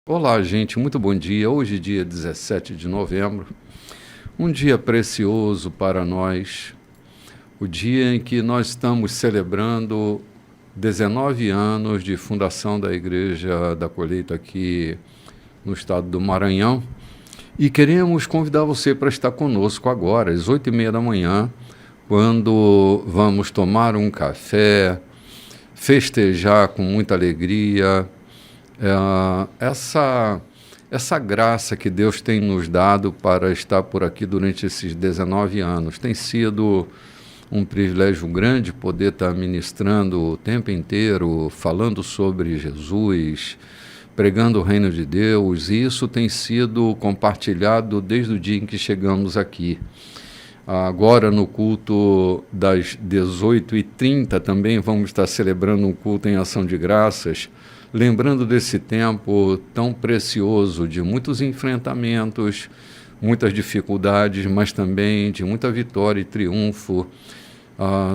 Olá, gente, muito bom dia. Hoje, dia 17 de novembro, um dia precioso para nós, o dia em que nós estamos celebrando 19 anos de fundação da Igreja da Colheita aqui no estado do Maranhão. E queremos convidar você para estar conosco agora, às 8h30 da manhã, quando vamos tomar um café, festejar com muita alegria, essa graça que Deus tem nos dado para estar por aqui durante esses 19 anos. Tem sido um privilégio grande poder estar ministrando o tempo inteiro, falando sobre Jesus, pregando o reino de Deus, e isso tem sido compartilhado desde o dia em que chegamos aqui. Agora, no culto das 18h30, também vamos estar celebrando um culto em ação de graças, lembrando desse tempo tão precioso de muitos enfrentamentos, muitas dificuldades, mas também de muita vitória e triunfo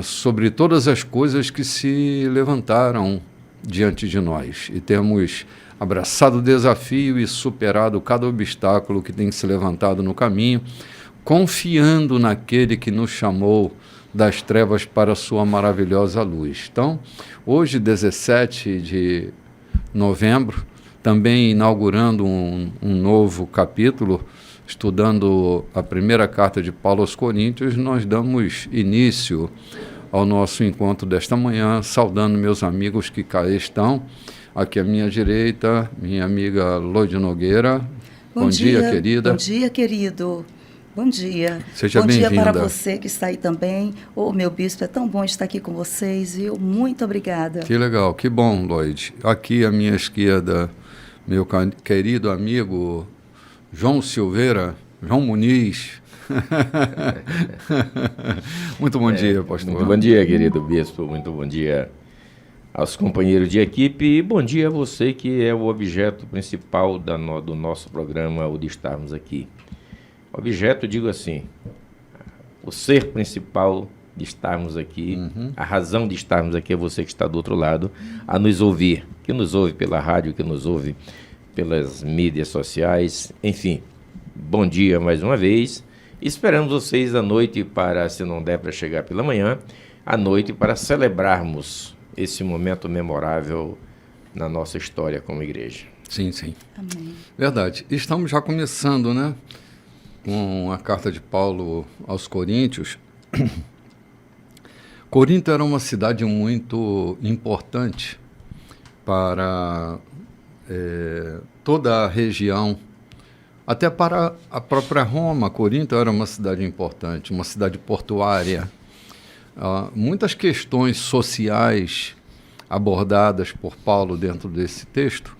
sobre todas as coisas que se levantaram diante de nós. E temos abraçado o desafio e superado cada obstáculo que tem se levantado no caminho, confiando naquele que nos chamou das trevas para a sua maravilhosa luz. Então, hoje, 17 de novembro, também inaugurando um novo capítulo, estudando a primeira carta de Paulo aos Coríntios, nós damos início ao nosso encontro desta manhã, saudando meus amigos que cá estão. Aqui à minha direita, minha amiga Loide Nogueira. Bom dia, querida. Bom dia, querido. Bom dia. Seja bem-vinda. Bom dia para você que está aí também. Meu bispo, é tão bom estar aqui com vocês, viu? Muito obrigada. Que legal, que bom, Loide. Aqui à minha esquerda, meu querido amigo João Silveira, João Muniz. Muito bom dia, pastor. Muito bom dia, querido bispo. Muito bom dia aos companheiros de equipe e bom dia a você que é o objeto principal do nosso programa, o de estarmos aqui. Objeto, digo assim, o ser principal de estarmos aqui, a razão de estarmos aqui é você que está do outro lado, a nos ouvir, que nos ouve pela rádio, que nos ouve pelas mídias sociais, enfim, bom dia mais uma vez. Esperamos vocês à noite para, se não der para chegar pela manhã, à noite para celebrarmos esse momento memorável na nossa história como igreja. Sim, sim. Amém. Verdade. Estamos já começando, né? Com a carta de Paulo aos Coríntios. Corinto era uma cidade muito importante para toda a região, até para a própria Roma. Corinto era uma cidade importante, uma cidade portuária. Muitas questões sociais abordadas por Paulo dentro desse texto,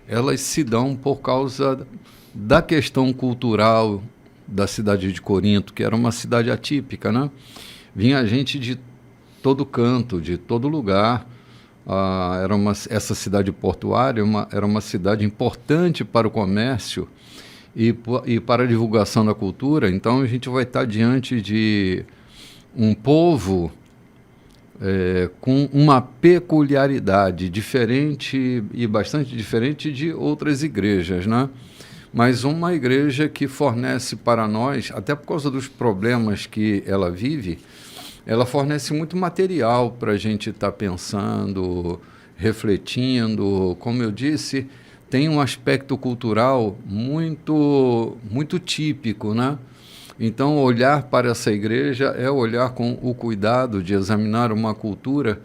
elas se dão por causa da questão cultural da cidade de Corinto, que era uma cidade atípica, né? Vinha gente de todo canto, de todo lugar. Essa cidade portuária era uma cidade importante para o comércio e para a divulgação da cultura. Então, a gente vai estar diante de um povo com uma peculiaridade diferente e bastante diferente de outras igrejas, né? Mas uma igreja que fornece para nós, até por causa dos problemas que ela vive, ela fornece muito material para a gente estar pensando, refletindo. Como eu disse, tem um aspecto cultural muito, muito típico, né? Então, olhar para essa igreja é olhar com o cuidado de examinar uma cultura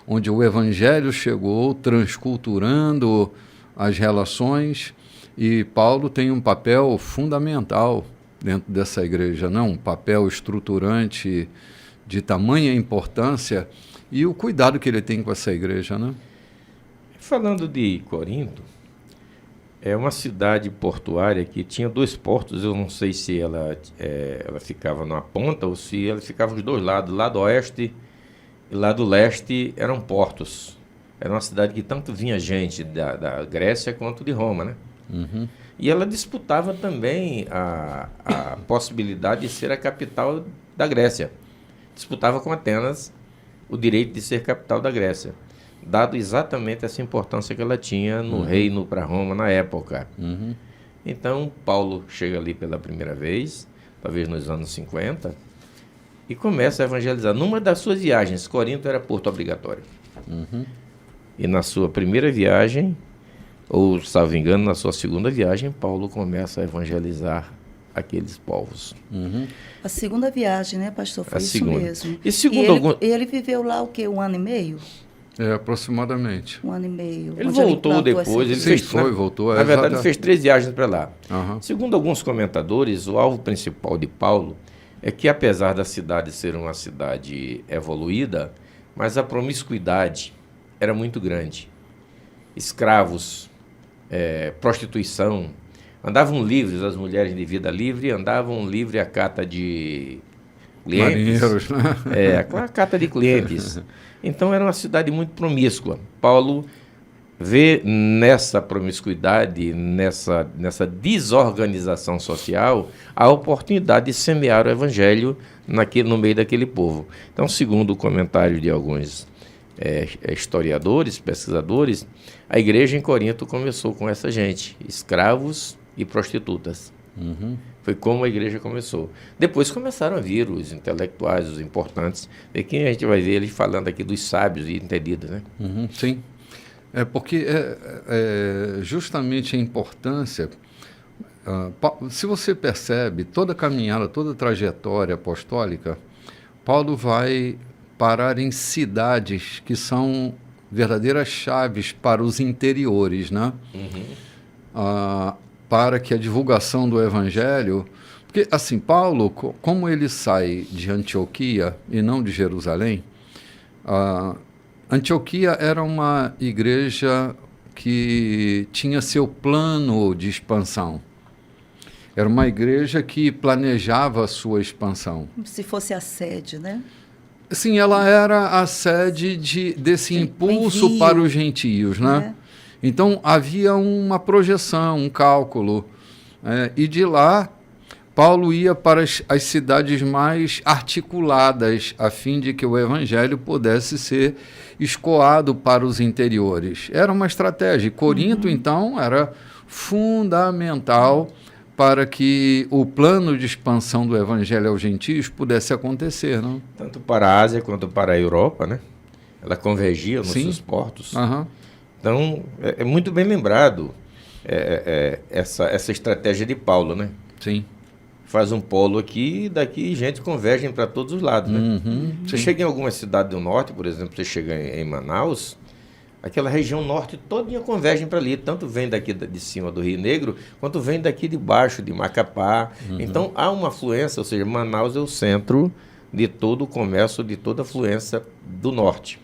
onde o evangelho chegou, transculturando as relações. E Paulo tem um papel fundamental dentro dessa igreja, um papel estruturante de tamanha importância, e o cuidado que ele tem com essa igreja, né? Falando de Corinto, é uma cidade portuária que tinha 2 portos. Eu não sei se ela ficava numa ponta ou se ela ficava dos dois lados. Lado oeste e lado leste eram portos. Era uma cidade que tanto vinha gente da Grécia quanto de Roma, né? E ela disputava também a possibilidade de ser a capital da Grécia. Disputava com Atenas o direito de ser capital da Grécia. dado exatamente essa importância que ela tinha no reino para Roma na época. Então, Paulo chega ali pela primeira vez, talvez nos anos 50, e começa a evangelizar. Numa das suas viagens, Corinto era porto obrigatório. E na sua primeira viagem, ou, salvo engano, na sua segunda viagem, Paulo começa a evangelizar aqueles povos. A segunda viagem, né, pastor? Foi A isso segunda. mesmo. E segundo ele viveu lá o quê? 1 ano e meio? Aproximadamente. 1 ano e meio. Ele onde voltou implantou depois. essa Ele igreja. voltou. Na verdade, ele fez 3 viagens para lá. Aham. Segundo alguns comentadores, o alvo principal de Paulo é que, apesar da cidade ser uma cidade evoluída, mas a promiscuidade era muito grande. Escravos, prostituição, andavam livres, as mulheres de vida livre, andavam livre a cata de clientes. Marinheiros, né? A cata de clientes. Então era uma cidade muito promíscua. Paulo vê nessa promiscuidade, nessa desorganização social, a oportunidade de semear o evangelho no meio daquele povo. Então, segundo o comentário de alguns historiadores, pesquisadores, a igreja em Corinto começou com essa gente, escravos e prostitutas. Foi como a igreja começou. Depois começaram a vir os intelectuais, os importantes. E quem a gente vai ver eles falando aqui dos sábios e entendidos, né? Sim. Porque justamente a importância... se você percebe, toda a caminhada, toda a trajetória apostólica, Paulo vai parar em cidades que são verdadeiras chaves para os interiores, né? Para que a divulgação do evangelho... Porque, assim, Paulo, como ele sai de Antioquia e não de Jerusalém, Antioquia era uma igreja que tinha seu plano de expansão. Era uma igreja que planejava a sua expansão. Como se fosse a sede, né? Sim, ela era a sede desse impulso para os gentios, né? Então, havia uma projeção, um cálculo. E de lá, Paulo ia para as cidades mais articuladas, a fim de que o evangelho pudesse ser escoado para os interiores. Era uma estratégia. Corinto, então, era fundamental para que o plano de expansão do evangelho aos gentios pudesse acontecer, não? Tanto para a Ásia quanto para a Europa, né? Ela convergia nos seus portos. Então, é muito bem lembrado essa estratégia de Paulo, né? Sim. Faz um polo aqui e daqui gente convergem para todos os lados, né? Você chega em alguma cidade do norte, por exemplo, você chega em Manaus, aquela região norte todinha convergem para ali, tanto vem daqui de cima do Rio Negro, quanto vem daqui de baixo, de Macapá. Então, há uma afluência, ou seja, Manaus é o centro de todo o comércio, de toda a afluência do norte.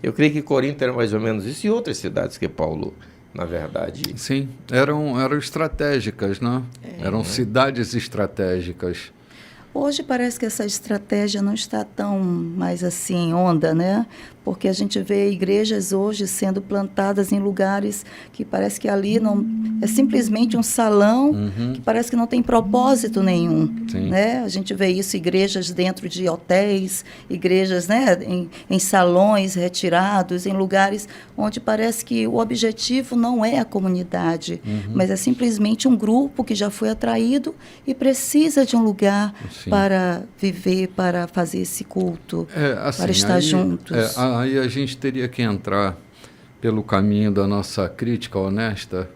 Eu creio que Corinto era mais ou menos isso, e outras cidades que Paulo, na verdade... Sim, eram estratégicas, né? Eram cidades estratégicas. Hoje parece que essa estratégia não está tão mais assim onda, né? Porque a gente vê igrejas hoje sendo plantadas em lugares que parece que ali não é simplesmente um salão que parece que não tem propósito nenhum, né? A gente vê isso, igrejas dentro de hotéis, igrejas, né, em salões retirados, em lugares onde parece que o objetivo não é a comunidade, mas é simplesmente um grupo que já foi atraído e precisa de um lugar para viver, para fazer esse culto, assim, para estar juntos. Aí a gente teria que entrar pelo caminho da nossa crítica honesta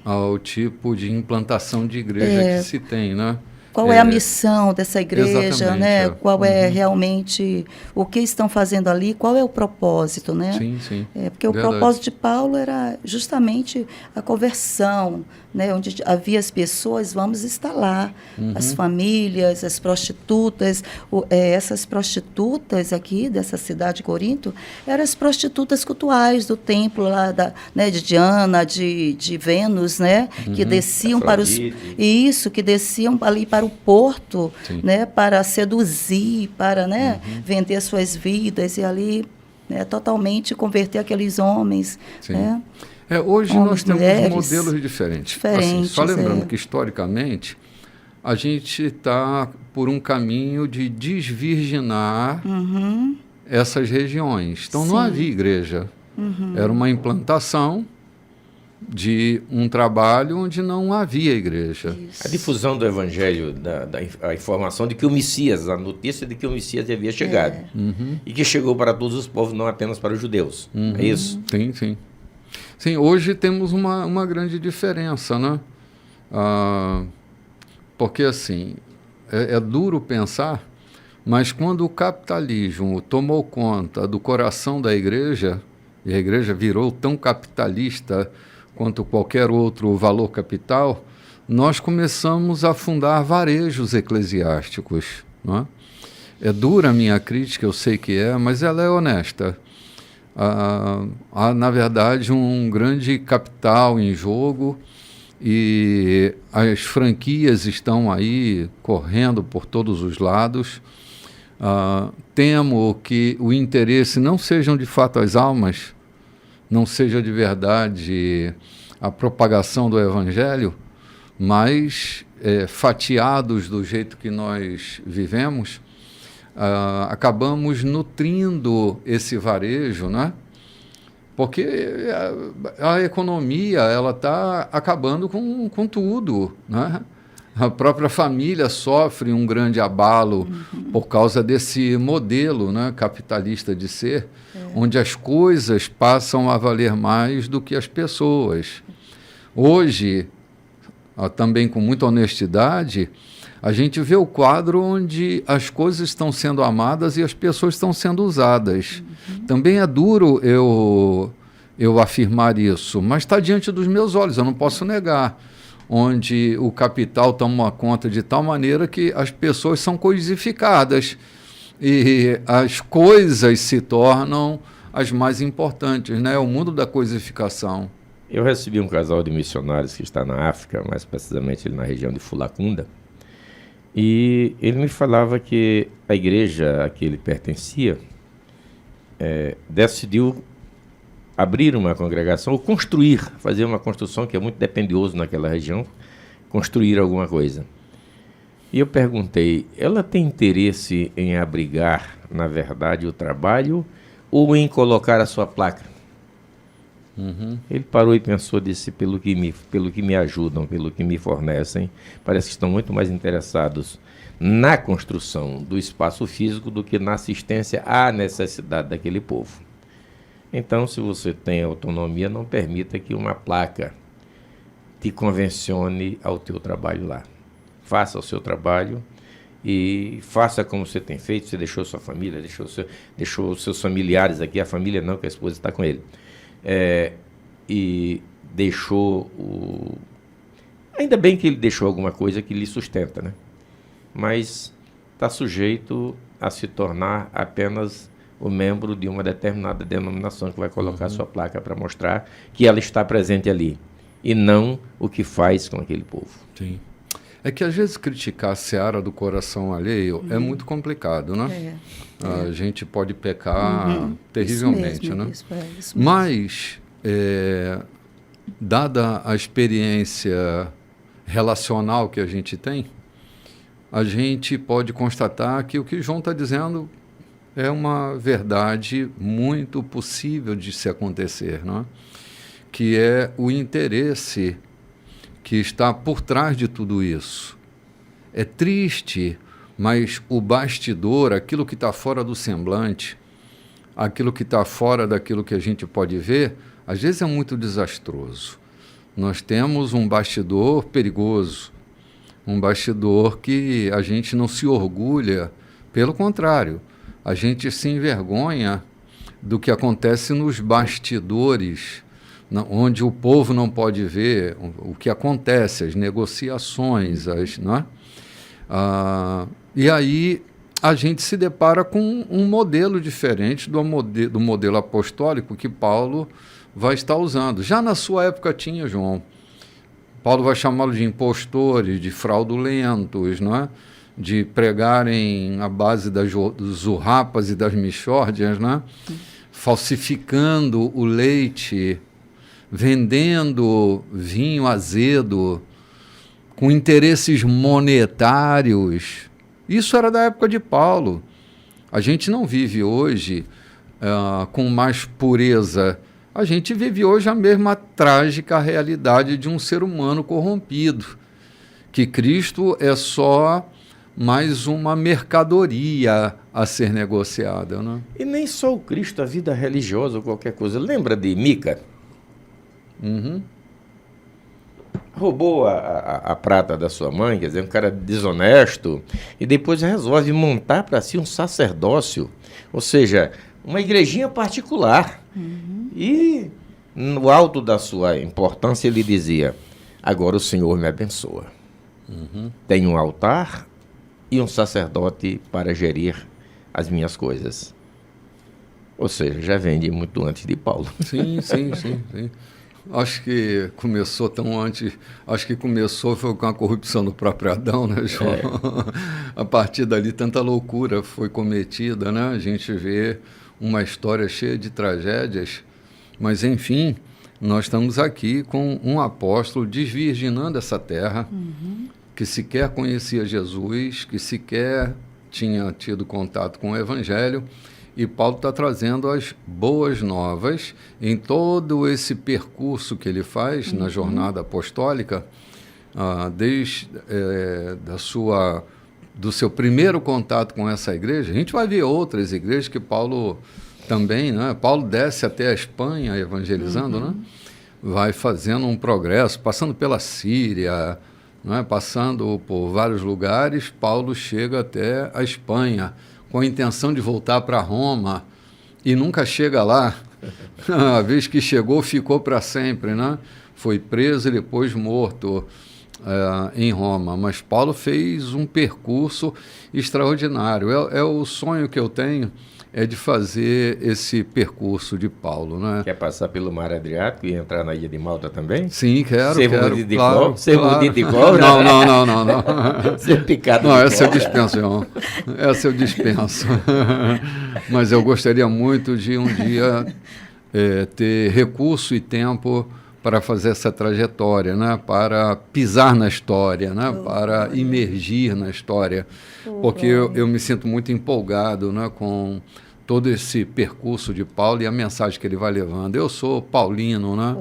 ao tipo de implantação de igreja que se tem, né? Qual é a missão dessa igreja, né? Qual é realmente o que estão fazendo ali? Qual é o propósito, né? Sim. Porque o propósito de Paulo era justamente a conversão, né? Onde havia as pessoas, vamos instalar as famílias, as prostitutas. Essas prostitutas aqui dessa cidade de Corinto eram as prostitutas cultuais do templo lá né, de Diana, de Vênus, né? Que desciam que desciam ali para o porto, né, para seduzir, para, né, vender suas vidas e ali, né, totalmente converter aqueles homens. Né? Hoje homens, nós temos mulheres, modelos diferentes. Assim, só lembrando que, historicamente, a gente está por um caminho de desvirginar essas regiões. Então, não havia igreja Era uma implantação de um trabalho onde não havia igreja. A difusão do evangelho, a informação de que o Messias, a notícia de que o Messias havia chegado. E que chegou para todos os povos, não apenas para os judeus. É isso? Sim, sim. Sim, hoje temos uma grande diferença, né? Porque, assim, é duro pensar, mas quando o capitalismo tomou conta do coração da igreja, e a igreja virou tão capitalista quanto qualquer outro valor capital, nós começamos a fundar varejos eclesiásticos. Não é? É dura a minha crítica, eu sei que é, mas ela é honesta. Há, na verdade, um grande capital em jogo e as franquias estão aí correndo por todos os lados. Temo que o interesse não sejam de fato as almas, não seja de verdade a propagação do evangelho, mas fatiados do jeito que nós vivemos, acabamos nutrindo esse varejo, né? Porque a economia ela está acabando com tudo, né? A própria família sofre um grande abalo por causa desse modelo, né, capitalista de ser, onde as coisas passam a valer mais do que as pessoas. Hoje, também com muita honestidade, a gente vê o quadro onde as coisas estão sendo amadas e as pessoas estão sendo usadas. Também é duro eu afirmar isso, mas está diante dos meus olhos, eu não posso negar. Onde o capital toma conta de tal maneira que as pessoas são coisificadas e as coisas se tornam as mais importantes, né? O mundo da coisificação. Eu recebi um casal de missionários que está na África, mais precisamente na região de Fulacunda, e ele me falava que a igreja a que ele pertencia decidiu abrir uma congregação ou construir, fazer uma construção que é muito dispendioso naquela região, construir alguma coisa. E eu perguntei, ela tem interesse em abrigar, na verdade, o trabalho ou em colocar a sua placa? Ele parou e pensou, disse, pelo que me ajudam, pelo que me fornecem, parece que estão muito mais interessados na construção do espaço físico do que na assistência à necessidade daquele povo. Então, se você tem autonomia, não permita que uma placa te convencione ao teu trabalho lá. Faça o seu trabalho e faça como você tem feito. Você deixou sua família, deixou os seus familiares aqui, a família não, que a esposa está com ele. E deixou Ainda bem que ele deixou alguma coisa que lhe sustenta, né? Mas está sujeito a se tornar apenas o membro de uma determinada denominação que vai colocar sua placa para mostrar que ela está presente ali, e não o que faz com aquele povo. Sim. É que às vezes criticar a seara do coração alheio é muito complicado, né? A gente pode pecar terrivelmente, isso mesmo, né? Isso mesmo. Mas, dada a experiência relacional que a gente tem, a gente pode constatar que o que João está dizendo é uma verdade muito possível de se acontecer, não é? Que é o interesse que está por trás de tudo isso. É triste, mas o bastidor, aquilo que está fora do semblante, aquilo que está fora daquilo que a gente pode ver, às vezes é muito desastroso. Nós temos um bastidor perigoso, um bastidor que a gente não se orgulha, pelo contrário, a gente se envergonha do que acontece nos bastidores, onde o povo não pode ver o que acontece, as negociações, não é? E aí a gente se depara com um modelo diferente do modelo apostólico que Paulo vai estar usando. Já na sua época tinha, João. Paulo vai chamá-lo de impostores, de fraudulentos, não é? De pregarem a base das zurrapas e das mixórdias, né? Falsificando o leite, vendendo vinho azedo, com interesses monetários. Isso era da época de Paulo. A gente não vive hoje com mais pureza. A gente vive hoje a mesma trágica realidade de um ser humano corrompido, que Cristo é só mais uma mercadoria a ser negociada, né? E nem só o Cristo, a vida religiosa ou qualquer coisa. Lembra de Mica? Uhum. Roubou a prata da sua mãe, quer dizer, um cara desonesto, e depois resolve montar para si um sacerdócio, ou seja, uma igrejinha particular. E no alto da sua importância ele dizia: agora o Senhor me abençoa. Tenho um altar e um sacerdote para gerir as minhas coisas. Ou seja, já vem de muito antes de Paulo. Sim. Acho que começou tão antes, acho que começou foi com a corrupção do próprio Adão, né, João? A partir dali tanta loucura foi cometida, né? A gente vê uma história cheia de tragédias, mas enfim, nós estamos aqui com um apóstolo desvirginando essa terra, que sequer conhecia Jesus, que sequer tinha tido contato com o Evangelho, e Paulo está trazendo as boas novas em todo esse percurso que ele faz na jornada apostólica, desde do seu primeiro contato com essa igreja. A gente vai ver outras igrejas que Paulo também, né? Paulo desce até a Espanha evangelizando, né? Vai fazendo um progresso, passando pela Síria, né? Passando por vários lugares. Paulo chega até a Espanha com a intenção de voltar para Roma e nunca chega lá. A vez que chegou, ficou para sempre, né? Foi preso e depois morto em Roma. Mas Paulo fez um percurso extraordinário. É o sonho que eu tenho, é de fazer esse percurso de Paulo, né? Quer passar pelo Mar Adriático e entrar na Ilha de Malta também? Sim, quero. Ser mordido de cobra? Ser mordido de cobra? Não. Ser picado não, de essa eu cobra? dispenso, João. Essa eu dispenso. Mas eu gostaria muito de um dia ter recurso e tempo para fazer essa trajetória, né? Para pisar na história, né? Para imergir na história. Porque eu me sinto muito empolgado, né? Com todo esse percurso de Paulo e a mensagem que ele vai levando. Eu sou paulino, né?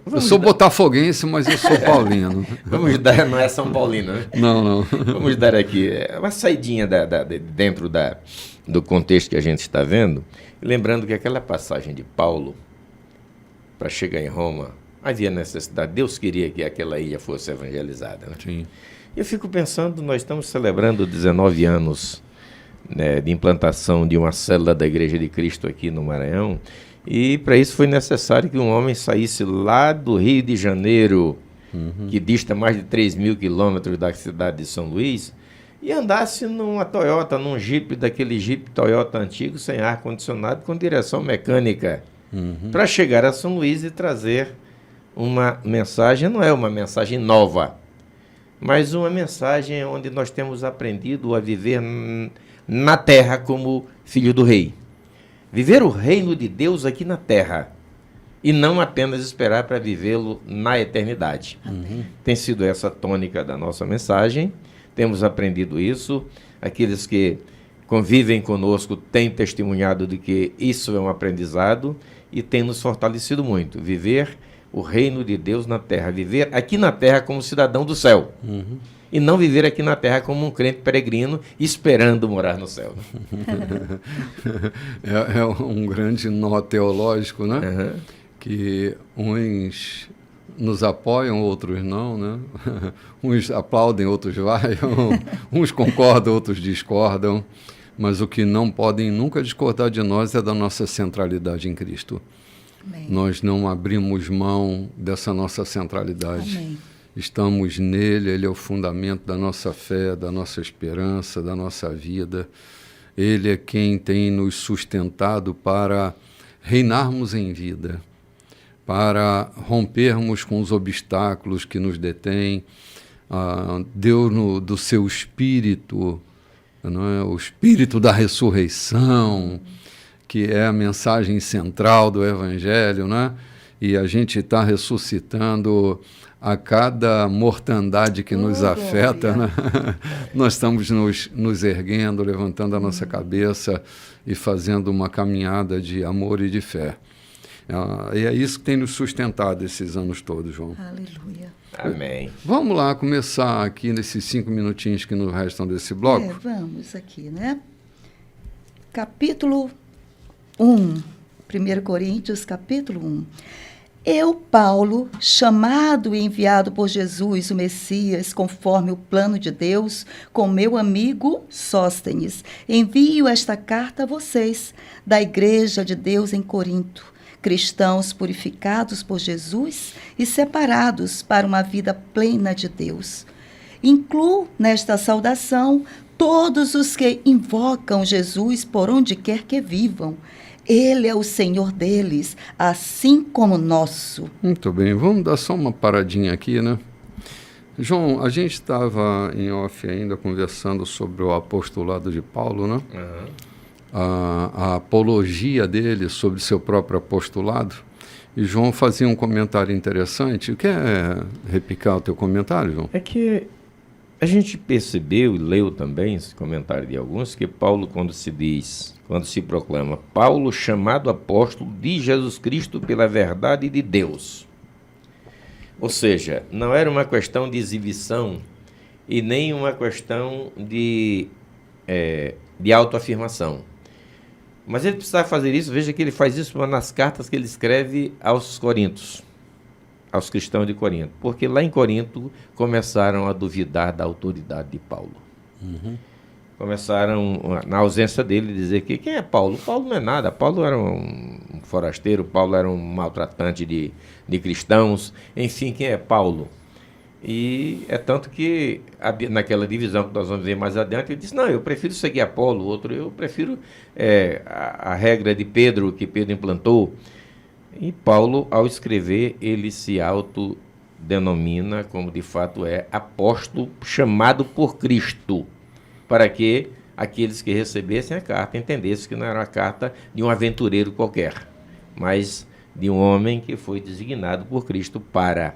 Eu sou botafoguense, mas eu sou paulino. Vamos dar, não é São Paulino, né? Não. Vamos dar aqui uma saidinha dentro do contexto que a gente está vendo, lembrando que aquela passagem de Paulo para chegar em Roma, havia necessidade, Deus queria que aquela ilha fosse evangelizada, né? Sim. Eu fico pensando, nós estamos celebrando 19 anos, né, de implantação de uma célula da Igreja de Cristo aqui no Maranhão, e para isso foi necessário que um homem saísse lá do Rio de Janeiro, que dista mais de 3.000 quilômetros da cidade de São Luís, e andasse numa Toyota, num Jeep, daquele Jeep Toyota antigo, sem ar-condicionado, com direção mecânica, para chegar a São Luís e trazer uma mensagem, não é uma mensagem nova, mas uma mensagem onde nós temos aprendido a viver na terra como filho do rei. Viver o reino de Deus aqui na terra e não apenas esperar para vivê-lo na eternidade. Tem sido essa a tônica da nossa mensagem, temos aprendido isso, aqueles que convivem conosco têm testemunhado de que isso é um aprendizado e tem nos fortalecido muito. Viver o reino de Deus na terra, viver aqui na terra como cidadão do céu, e não viver aqui na terra como um crente peregrino esperando morar no céu. É um grande nó teológico, né? Que uns nos apoiam, outros não, né? Uns aplaudem, outros vaiam, uns concordam, outros discordam, mas o que não podem nunca discordar de nós é da nossa centralidade em Cristo. Amém. Nós não abrimos mão dessa nossa centralidade. Amém. Estamos nele, ele é o fundamento da nossa fé, da nossa esperança, da nossa vida. Ele é quem tem nos sustentado para reinarmos em vida, para rompermos com os obstáculos que nos detêm. Deu do seu Espírito, não é? O Espírito da ressurreição, que é a mensagem central do Evangelho, né? E a gente está ressuscitando a cada mortandade que nos afeta, né? Nós estamos nos erguendo, levantando a nossa cabeça e fazendo uma caminhada de amor e de fé. E é isso que tem nos sustentado esses anos todos, João. Aleluia. Amém. Vamos lá começar aqui nesses 5 minutinhos que nos restam desse bloco? Vamos aqui, né? Capítulo 1, 1 Coríntios, capítulo 1. Eu, Paulo, chamado e enviado por Jesus, o Messias, conforme o plano de Deus, com meu amigo Sóstenes, envio esta carta a vocês, da Igreja de Deus em Corinto, cristãos purificados por Jesus e separados para uma vida plena de Deus. Incluo nesta saudação todos os que invocam Jesus por onde quer que vivam. Ele é o Senhor deles, assim como nosso. Muito bem, vamos dar só uma paradinha aqui, né? João, a gente estava em off ainda conversando sobre o apostolado de Paulo, né? Uhum. A apologia dele sobre seu próprio apostolado. E João fazia um comentário interessante. Quer repicar o teu comentário, João? É que a gente percebeu e leu também esse comentário de alguns, que Paulo, quando se proclama Paulo, chamado apóstolo de Jesus Cristo pela verdade de Deus. Ou seja, não era uma questão de exibição e nem uma questão de autoafirmação. Mas ele precisava fazer isso, veja que ele faz isso nas cartas que ele escreve aos Coríntios, aos cristãos de Corinto, porque lá em Corinto começaram a duvidar da autoridade de Paulo. Uhum. Começaram, na ausência dele, dizer que quem é Paulo? Paulo não é nada, Paulo era um forasteiro, Paulo era um maltratante de cristãos, enfim, quem é Paulo? E é tanto que naquela divisão que nós vamos ver mais adiante, ele disse, não, eu prefiro seguir Apolo, outro, eu prefiro a regra de Pedro, que Pedro implantou. E Paulo, ao escrever, ele se autodenomina, como de fato é, apóstolo chamado por Cristo, para que aqueles que recebessem a carta entendessem que não era uma carta de um aventureiro qualquer, mas de um homem que foi designado por Cristo para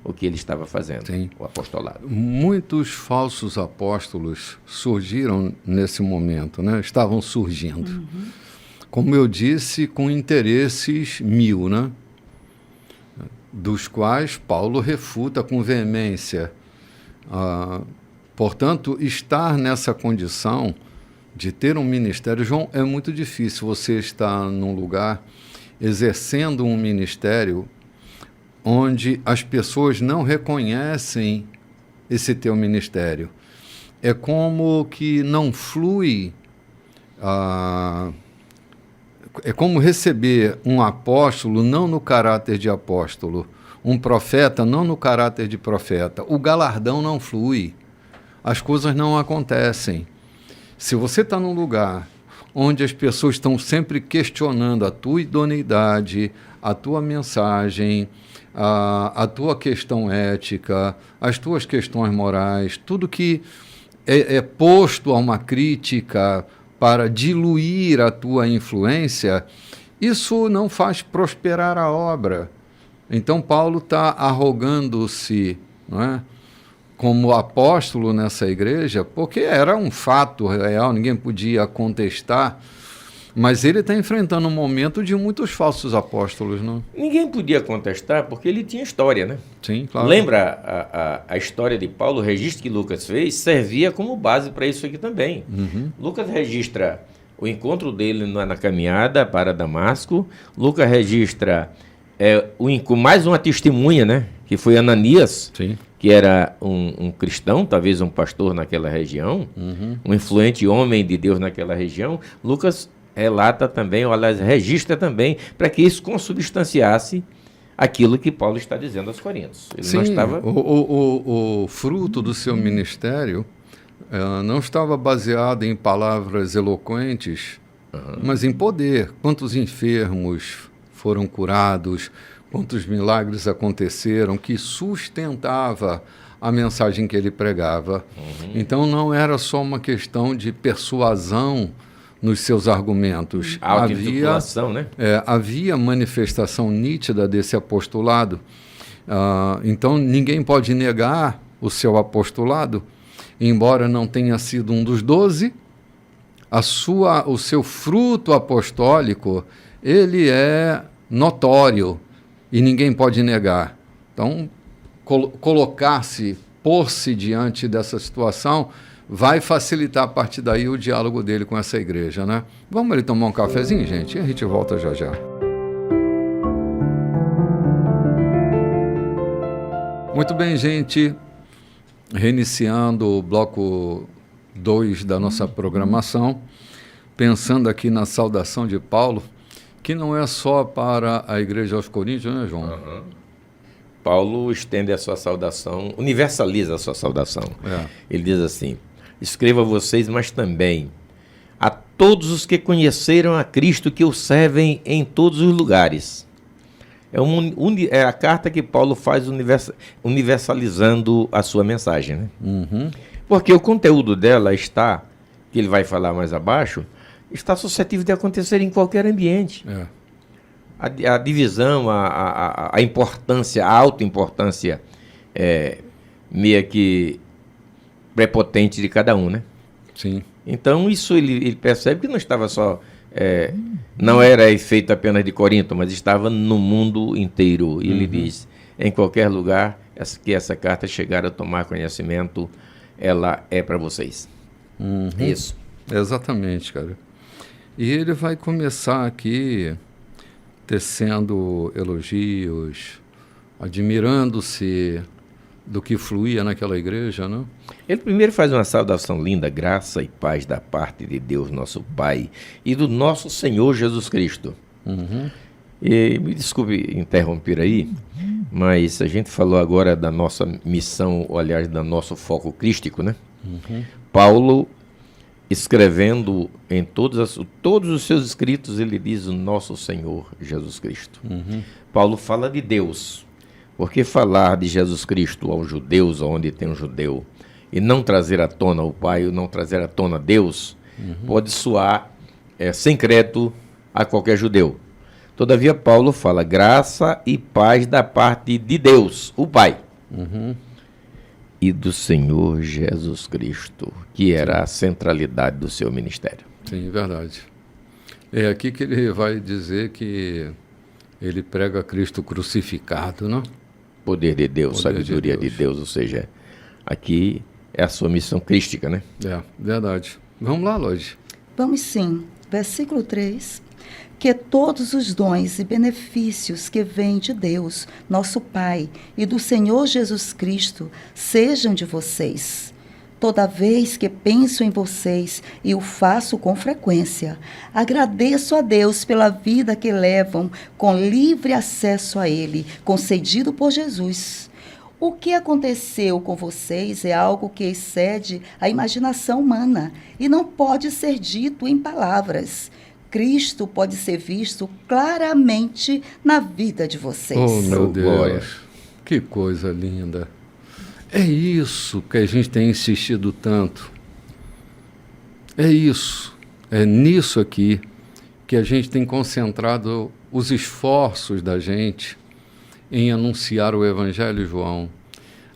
o que ele estava fazendo, Sim. o apostolado. Muitos falsos apóstolos surgiram nesse momento, né? Estavam surgindo. Como eu disse, com interesses 1000, né? Dos quais Paulo refuta com veemência. Portanto, estar nessa condição de ter um ministério, João, é muito difícil você estar num lugar exercendo um ministério onde as pessoas não reconhecem esse teu ministério. É como que não flui, é como receber um apóstolo não no caráter de apóstolo, um profeta não no caráter de profeta. O galardão não flui, as coisas não acontecem. Se você está num lugar onde as pessoas estão sempre questionando a tua idoneidade, a tua mensagem, a tua questão ética, as tuas questões morais, tudo que é posto a uma crítica para diluir a tua influência, isso não faz prosperar a obra. Então Paulo está arrogando-se, não é, como apóstolo nessa igreja, porque era um fato real, ninguém podia contestar. Mas ele está enfrentando um momento de muitos falsos apóstolos, não? Ninguém podia contestar porque ele tinha história, né? Sim, claro. Lembra a história de Paulo, o registro que Lucas fez, servia como base para isso aqui também. Lucas registra o encontro dele na caminhada para Damasco. Lucas registra mais uma testemunha, né? Que foi Ananias, Sim. Que era um cristão, talvez um pastor naquela região, um influente homem de Deus naquela região. Lucas relata também, ou aliás, registra também, para que isso consubstanciasse aquilo que Paulo está dizendo aos Coríntios. Ele Sim, não estava... o fruto do seu ministério não estava baseado em palavras eloquentes, mas em poder. Quantos enfermos foram curados, quantos milagres aconteceram, que sustentava a mensagem que ele pregava. Então não era só uma questão de persuasão nos seus argumentos. Autointitulação, né? Havia manifestação nítida desse apostolado. Então, ninguém pode negar o seu apostolado, embora não tenha sido um dos 12, o seu fruto apostólico, ele é notório e ninguém pode negar. Então, colocar-se, pôr-se diante dessa situação, vai facilitar a partir daí o diálogo dele com essa igreja, né? Vamos ali tomar um cafezinho, gente? E a gente volta já já. Muito bem, gente. Reiniciando o bloco 2 da nossa programação, pensando aqui na saudação de Paulo, que não é só para a igreja aos Coríntios, né, João? Uhum. Paulo estende a sua saudação, universaliza a sua saudação. Ele diz assim: escreva a vocês, mas também a todos os que conheceram a Cristo, que o servem em todos os lugares. É a carta que Paulo faz universalizando a sua mensagem, né? Uhum. Porque o conteúdo dela está, que ele vai falar mais abaixo, está suscetível de acontecer em qualquer ambiente. A divisão, a importância, a alta importância meio que prepotente de cada um, né? Sim. Então isso ele percebe que não estava só... não era efeito apenas de Corinto, mas estava no mundo inteiro. E ele diz, em qualquer lugar que essa carta chegar a tomar conhecimento, ela é para vocês. Isso. Exatamente, cara. E ele vai começar aqui tecendo elogios, admirando-se do que fluía naquela igreja, né? Ele primeiro faz uma saudação linda: graça e paz da parte de Deus, nosso Pai, e do nosso Senhor Jesus Cristo. E me desculpe interromper aí, mas a gente falou agora da nossa missão, aliás, do nosso foco crístico, né? Paulo, escrevendo em todos os seus escritos, ele diz o nosso Senhor Jesus Cristo. Paulo fala de Deus, porque falar de Jesus Cristo aos judeus, onde tem um judeu, e não trazer à tona o Pai, ou não trazer à tona Deus, pode soar sem crédito a qualquer judeu. Todavia, Paulo fala graça e paz da parte de Deus, o Pai, e do Senhor Jesus Cristo, que era a centralidade do seu ministério. Sim, verdade. É aqui que ele vai dizer que ele prega Cristo crucificado, não? Poder de Deus, sabedoria de Deus, ou seja, aqui é a sua missão crística, né? Verdade. Vamos lá, Lodi. Vamos sim. Versículo 3. Que todos os dons e benefícios que vêm de Deus, nosso Pai, e do Senhor Jesus Cristo, sejam de vocês. Toda vez que penso em vocês, e o faço com frequência, agradeço a Deus pela vida que levam com livre acesso a Ele, concedido por Jesus. O que aconteceu com vocês é algo que excede a imaginação humana e não pode ser dito em palavras. Cristo pode ser visto claramente na vida de vocês. Oh, meu Deus, glória. Que coisa linda. É isso que a gente tem insistido tanto. É isso, é nisso aqui que a gente tem concentrado os esforços da gente em anunciar o Evangelho, João,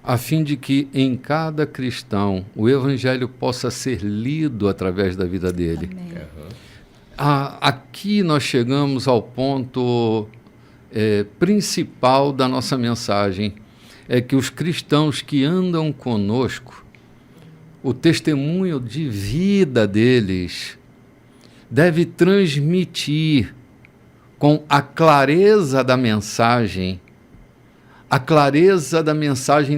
a fim de que em cada cristão o Evangelho possa ser lido através da vida dele. Amém. Aqui nós chegamos ao ponto principal da nossa mensagem, é que os cristãos que andam conosco, o testemunho de vida deles deve transmitir com a clareza da mensagem,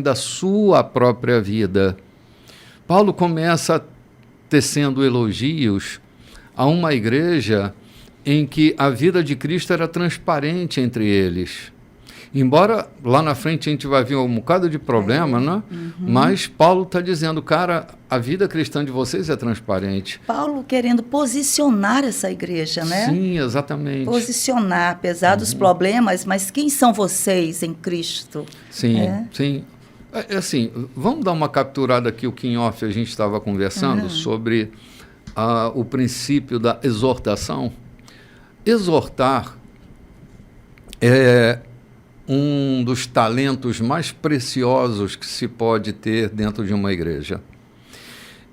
da sua própria vida. Paulo começa tecendo elogios a uma igreja em que a vida de Cristo era transparente entre eles. Embora lá na frente a gente vai ver um bocado de problema, né? Mas Paulo está dizendo, cara, a vida cristã de vocês é transparente. Paulo querendo posicionar essa igreja, né? Sim, exatamente. Posicionar, apesar dos problemas, mas quem são vocês em Cristo? Sim, sim. Assim, vamos dar uma capturada aqui, o que em off a gente estava conversando sobre o princípio da exortação. Exortar é um dos talentos mais preciosos que se pode ter dentro de uma igreja.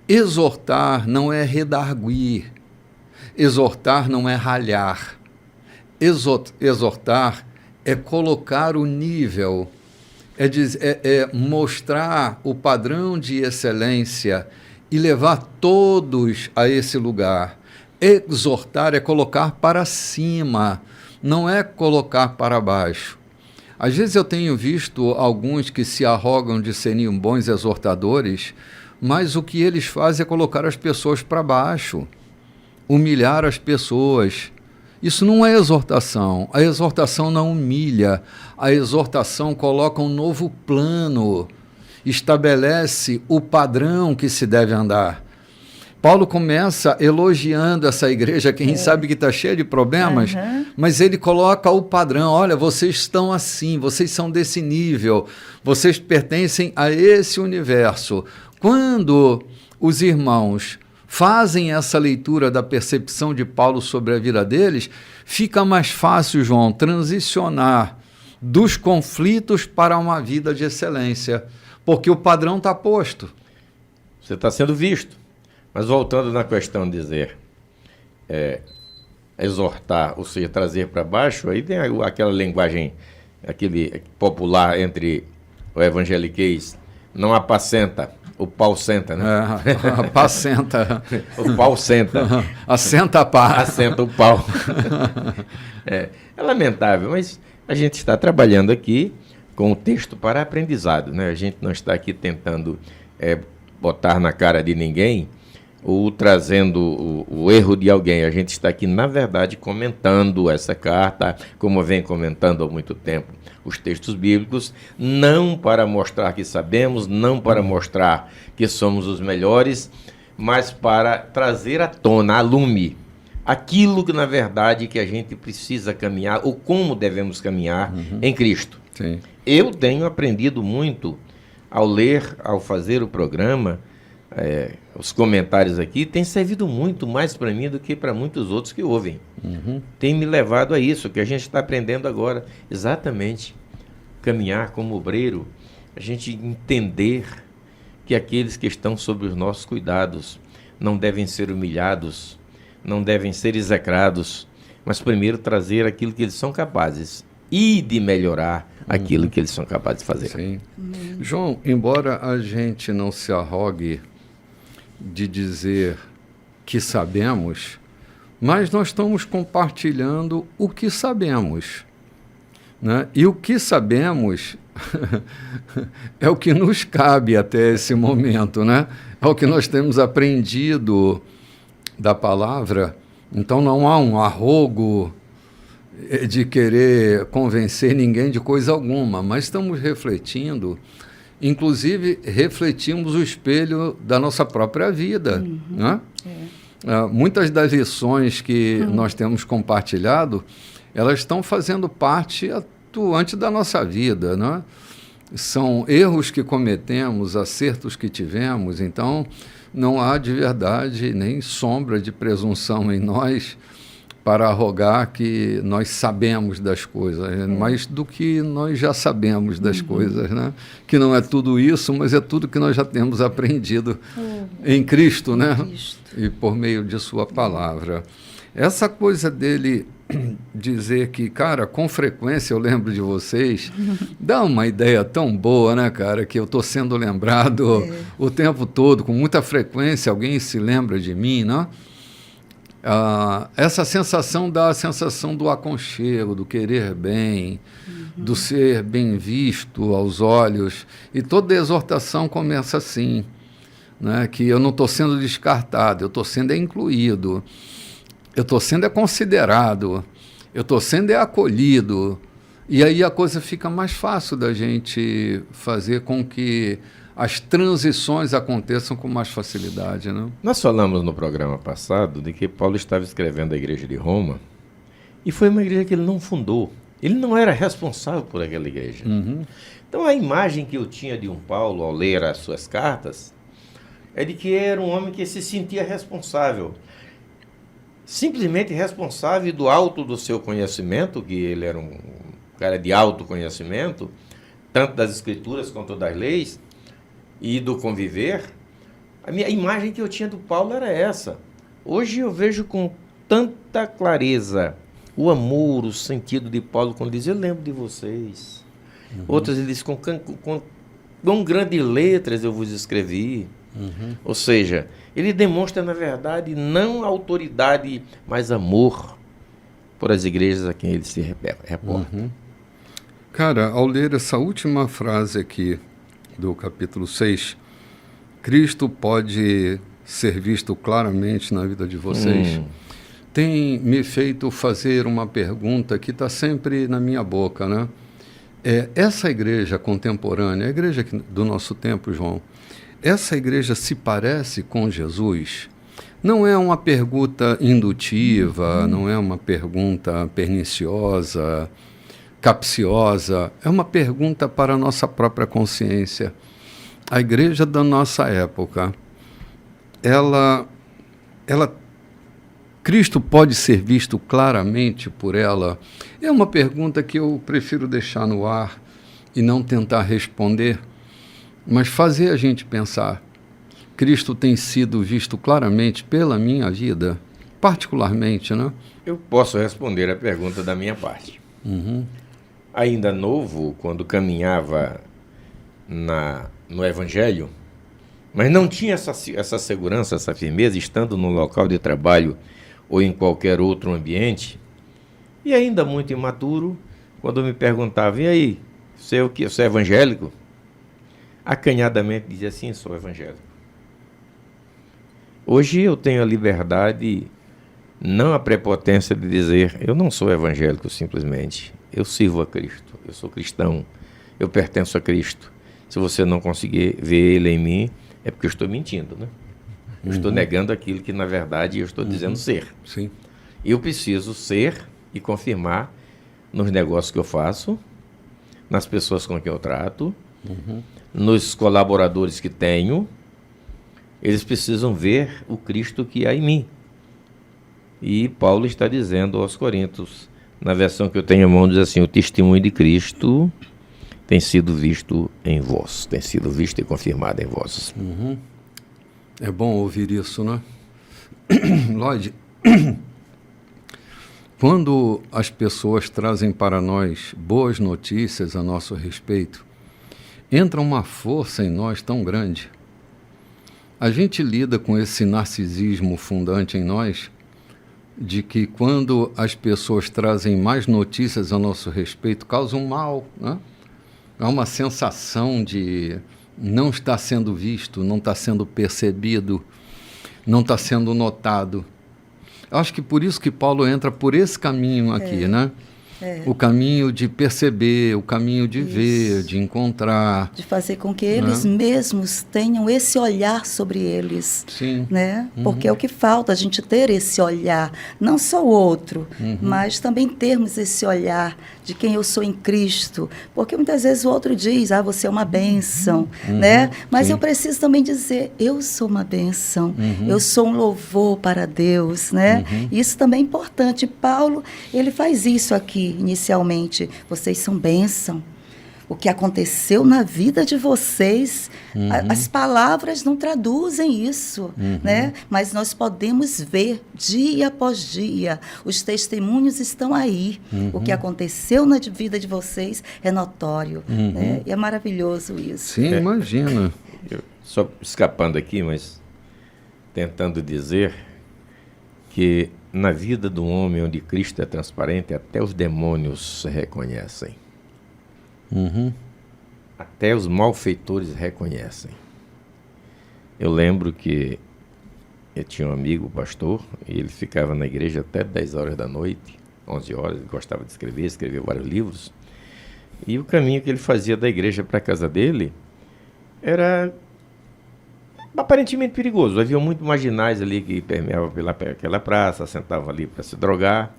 Exortar não é redarguir, exortar não é ralhar, exortar é colocar o nível, é mostrar o padrão de excelência e levar todos a esse lugar. Exortar é colocar para cima, não é colocar para baixo. Às vezes eu tenho visto alguns que se arrogam de serem bons exortadores, mas o que eles fazem é colocar as pessoas para baixo, humilhar as pessoas. Isso não é exortação. A exortação não humilha. A exortação coloca um novo plano, estabelece o padrão que se deve andar. Paulo começa elogiando essa igreja, que a gente sabe que está cheia de problemas, mas ele coloca o padrão. Olha, vocês estão assim, vocês são desse nível, vocês pertencem a esse universo. Quando os irmãos fazem essa leitura da percepção de Paulo sobre a vida deles, fica mais fácil, João, transicionar dos conflitos para uma vida de excelência, porque o padrão está posto. Você está sendo visto. Mas voltando na questão de dizer, exortar, ou seja, trazer para baixo, aí tem aquela linguagem, aquele popular entre o evangeliquez, não apacenta, o pau senta, né? Apacenta. O pau senta. Assenta a pá. Assenta o pau. É lamentável, mas a gente está trabalhando aqui com o texto para aprendizado, né? A gente não está aqui tentando botar na cara de ninguém ou trazendo o erro de alguém. A gente está aqui, na verdade, comentando essa carta, como vem comentando há muito tempo, os textos bíblicos, não para mostrar que sabemos, não para mostrar que somos os melhores, mas para trazer à tona, a lume, aquilo que, na verdade, que a gente precisa caminhar, ou como devemos caminhar em Cristo. Sim. Eu tenho aprendido muito ao ler, ao fazer o programa. Os comentários aqui têm servido muito mais para mim do que para muitos outros que ouvem. Tem me levado a isso, que a gente está aprendendo agora. Exatamente. Caminhar como obreiro, a gente entender que aqueles que estão sob os nossos cuidados não devem ser humilhados, não devem ser execrados, mas primeiro trazer aquilo que eles são capazes e de melhorar aquilo que eles são capazes de fazer. Sim. João, embora a gente não se arrogue de dizer que sabemos, mas nós estamos compartilhando o que sabemos, né? E o que sabemos é o que nos cabe até esse momento, né? É o que nós temos aprendido da palavra. Então não há um arrogo de querer convencer ninguém de coisa alguma, mas estamos refletindo. Inclusive, refletimos o espelho da nossa própria vida. Né? Muitas das lições que nós temos compartilhado, elas estão fazendo parte atuante da nossa vida. Né? São erros que cometemos, acertos que tivemos, então não há de verdade nem sombra de presunção em nós para arrogar que nós sabemos das coisas, mais do que nós já sabemos das coisas, né? Que não é tudo isso, mas é tudo que nós já temos aprendido em Cristo, né? E por meio de sua palavra. Essa coisa dele dizer que, cara, com frequência eu lembro de vocês, dá uma ideia tão boa, né, cara, que eu estou sendo lembrado o tempo todo, com muita frequência alguém se lembra de mim, né? Essa sensação dá a sensação do aconchego, do querer bem, do ser bem visto aos olhos. E toda exortação começa assim, né? Que eu não estou sendo descartado, eu estou sendo incluído, eu estou sendo considerado, eu estou sendo acolhido. E aí a coisa fica mais fácil da gente fazer com que as transições aconteçam com mais facilidade, né? Nós falamos no programa passado de que Paulo estava escrevendo a igreja de Roma e foi uma igreja que ele não fundou. Ele não era responsável por aquela igreja. Então a imagem que eu tinha de um Paulo ao ler as suas cartas é de que era um homem que se sentia responsável. Simplesmente responsável do alto do seu conhecimento, que ele era cara de autoconhecimento, tanto das escrituras quanto das leis, e do conviver, a imagem que eu tinha do Paulo era essa. Hoje eu vejo com tanta clareza o amor, o sentido de Paulo, quando diz, eu lembro de vocês. Outras ele diz, com grandes letras eu vos escrevi. Ou seja, ele demonstra, na verdade, não autoridade, mas amor por as igrejas a quem ele se reporta. Cara, ao ler essa última frase aqui do capítulo 6, Cristo pode ser visto claramente na vida de vocês, tem me feito fazer uma pergunta que está sempre na minha boca, né? Essa igreja contemporânea, a igreja do nosso tempo, João, essa igreja se parece com Jesus? Não é uma pergunta indutiva, não é uma pergunta perniciosa, capciosa, é uma pergunta para a nossa própria consciência. A igreja da nossa época, Cristo pode ser visto claramente por ela? É uma pergunta que eu prefiro deixar no ar e não tentar responder, mas fazer a gente pensar. Cristo tem sido visto claramente pela minha vida, particularmente, né? Eu posso responder a pergunta da minha parte. Ainda novo, quando caminhava no Evangelho, mas não tinha essa segurança, essa firmeza, estando no local de trabalho ou em qualquer outro ambiente, e ainda muito imaturo, quando me perguntavam, e aí, você é o quê? Você é evangélico? Acanhadamente dizia assim, sou evangélico. Hoje eu tenho a liberdade, não a prepotência de dizer, eu não sou evangélico simplesmente, eu sirvo a Cristo, eu sou cristão, eu pertenço a Cristo. Se você não conseguir ver Ele em mim, é porque eu estou mentindo, né? Eu estou negando aquilo que, na verdade, eu estou dizendo ser. Sim. Eu preciso ser e confirmar nos negócios que eu faço, nas pessoas com quem eu trato, nos colaboradores que tenho. Eles precisam ver o Cristo que há em mim. E Paulo está dizendo aos Coríntios, na versão que eu tenho em mão, diz assim, o testemunho de Cristo tem sido visto em vós, tem sido visto e confirmado em vós. É bom ouvir isso, né? Lloyd, quando as pessoas trazem para nós boas notícias a nosso respeito, entra uma força em nós tão grande. A gente lida com esse narcisismo fundante em nós, de que quando as pessoas trazem mais notícias a nosso respeito, causam mal, né? Há uma sensação de não estar sendo visto, não estar sendo percebido, não estar sendo notado. Acho que por isso que Paulo entra por esse caminho aqui, né? O caminho de perceber, o caminho de ver, de encontrar. De fazer com que eles mesmos tenham esse olhar sobre eles. Sim. Né? Porque é o que falta, a gente ter esse olhar. Não só o outro, mas também termos esse olhar de quem eu sou em Cristo. Porque muitas vezes o outro diz, você é uma bênção. Né? Mas eu preciso também dizer, eu sou uma bênção. Eu sou um louvor para Deus. Né? Isso também é importante. Paulo, ele faz isso aqui. Inicialmente, vocês são bênção. O que aconteceu na vida de vocês, as palavras não traduzem isso, né? Mas nós podemos ver dia após dia. Os testemunhos estão aí. O que aconteceu na vida de vocês é notório. Né? E é maravilhoso isso. Sim, imagina. Só escapando aqui, mas tentando dizer que na vida do homem onde Cristo é transparente, até os demônios se reconhecem. Até os malfeitores reconhecem. Eu lembro que eu tinha um amigo, pastor, e ele ficava na igreja até 10 horas da noite, 11 horas, ele gostava de escrever, escreveu vários livros. E o caminho que ele fazia da igreja para a casa dele era aparentemente perigoso. Havia muitos marginais ali que permeavam pelaquela praça, sentavam ali para se drogar,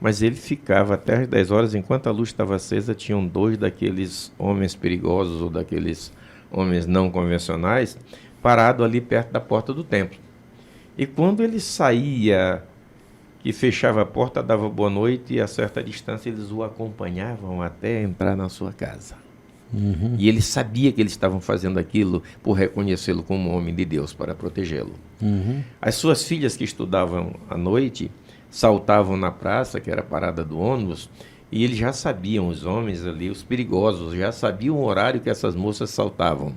mas ele ficava até as 10 horas, enquanto a luz estava acesa, tinham 2 daqueles homens perigosos ou daqueles homens não convencionais parados ali perto da porta do templo. E quando ele saía, que fechava a porta, dava boa noite e a certa distância eles o acompanhavam até entrar na sua casa. E ele sabia que eles estavam fazendo aquilo por reconhecê-lo como homem de Deus, para protegê-lo. As suas filhas que estudavam à noite saltavam na praça, que era a parada do ônibus, e eles já sabiam, os homens ali, os perigosos, já sabiam o horário que essas moças saltavam.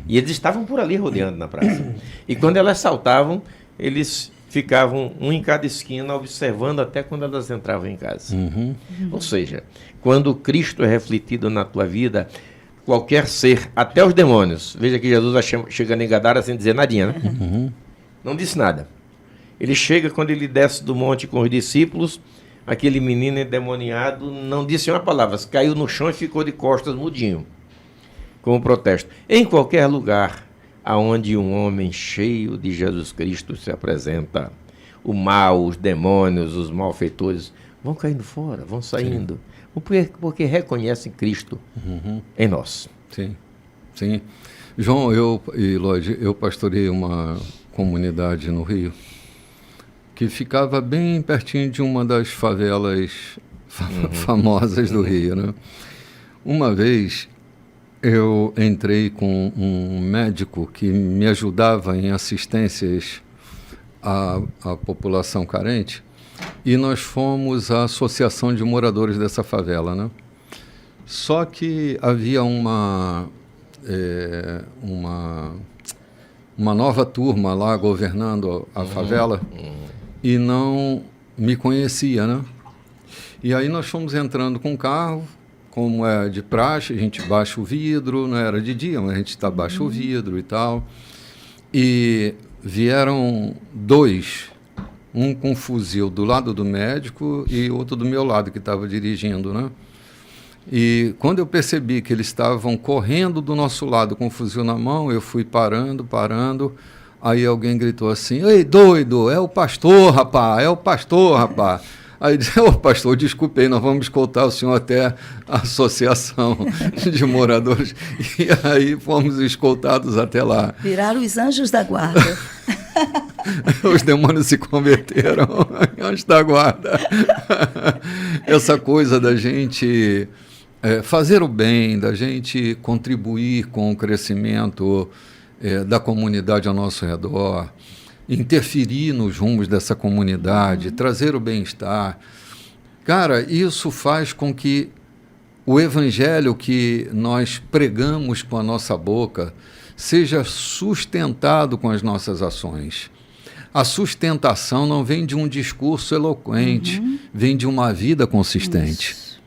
E eles estavam por ali rodeando na praça. E quando elas saltavam, eles ficavam um em cada esquina, observando até quando elas entravam em casa. Ou seja, quando Cristo é refletido na tua vida, qualquer ser, até os demônios, veja que Jesus chega em Gadara sem dizer nadinha, né? Não disse nada. Ele chega, quando ele desce do monte com os discípulos, aquele menino endemoniado não disse uma palavra, caiu no chão e ficou de costas mudinho, como protesto. Em qualquer lugar aonde um homem cheio de Jesus Cristo se apresenta, o mal, os demônios, os malfeitores vão caindo fora, vão saindo, porque reconhecem Cristo em nós. Sim, sim. João, e Lloyd, eu pastorei uma comunidade no Rio que ficava bem pertinho de uma das favelas famosas do Rio, né? Uma vez eu entrei com um médico que me ajudava em assistências à população carente e nós fomos à associação de moradores dessa favela, né? Só que havia uma nova turma lá governando a favela e não me conhecia, né? E aí nós fomos entrando com o carro, como é de praxe, a gente baixa o vidro, não era de dia, mas a gente baixa o vidro e tal. E vieram dois, um com um fuzil do lado do médico e outro do meu lado, que estava dirigindo, né? E quando eu percebi que eles estavam correndo do nosso lado com o fuzil na mão, eu fui parando. Aí alguém gritou assim: "Ei, doido, é o pastor, rapaz, é o pastor, rapaz." Aí disse: "Ô, pastor, desculpe aí, nós vamos escoltar o senhor até a associação de moradores." E aí fomos escoltados até lá. Viraram os anjos da guarda. Os demônios se converteram em anjos da guarda. Essa coisa da gente fazer o bem, da gente contribuir com o crescimento da comunidade ao nosso redor, interferir nos rumos dessa comunidade, trazer o bem-estar. Cara, isso faz com que o evangelho que nós pregamos com a nossa boca seja sustentado com as nossas ações. A sustentação não vem de um discurso eloquente, vem de uma vida consistente. Isso.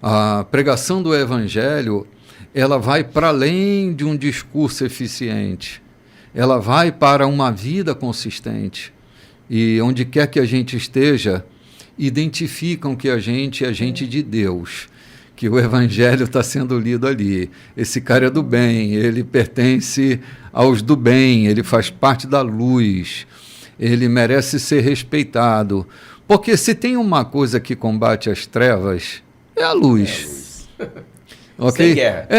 A pregação do evangelho, ela vai para além de um discurso eficiente. Ela vai para uma vida consistente. E onde quer que a gente esteja, identificam que a gente é gente de Deus, que o evangelho está sendo lido ali. Esse cara é do bem, ele pertence aos do bem, ele faz parte da luz, ele merece ser respeitado. Porque se tem uma coisa que combate as trevas, é a luz. Ok?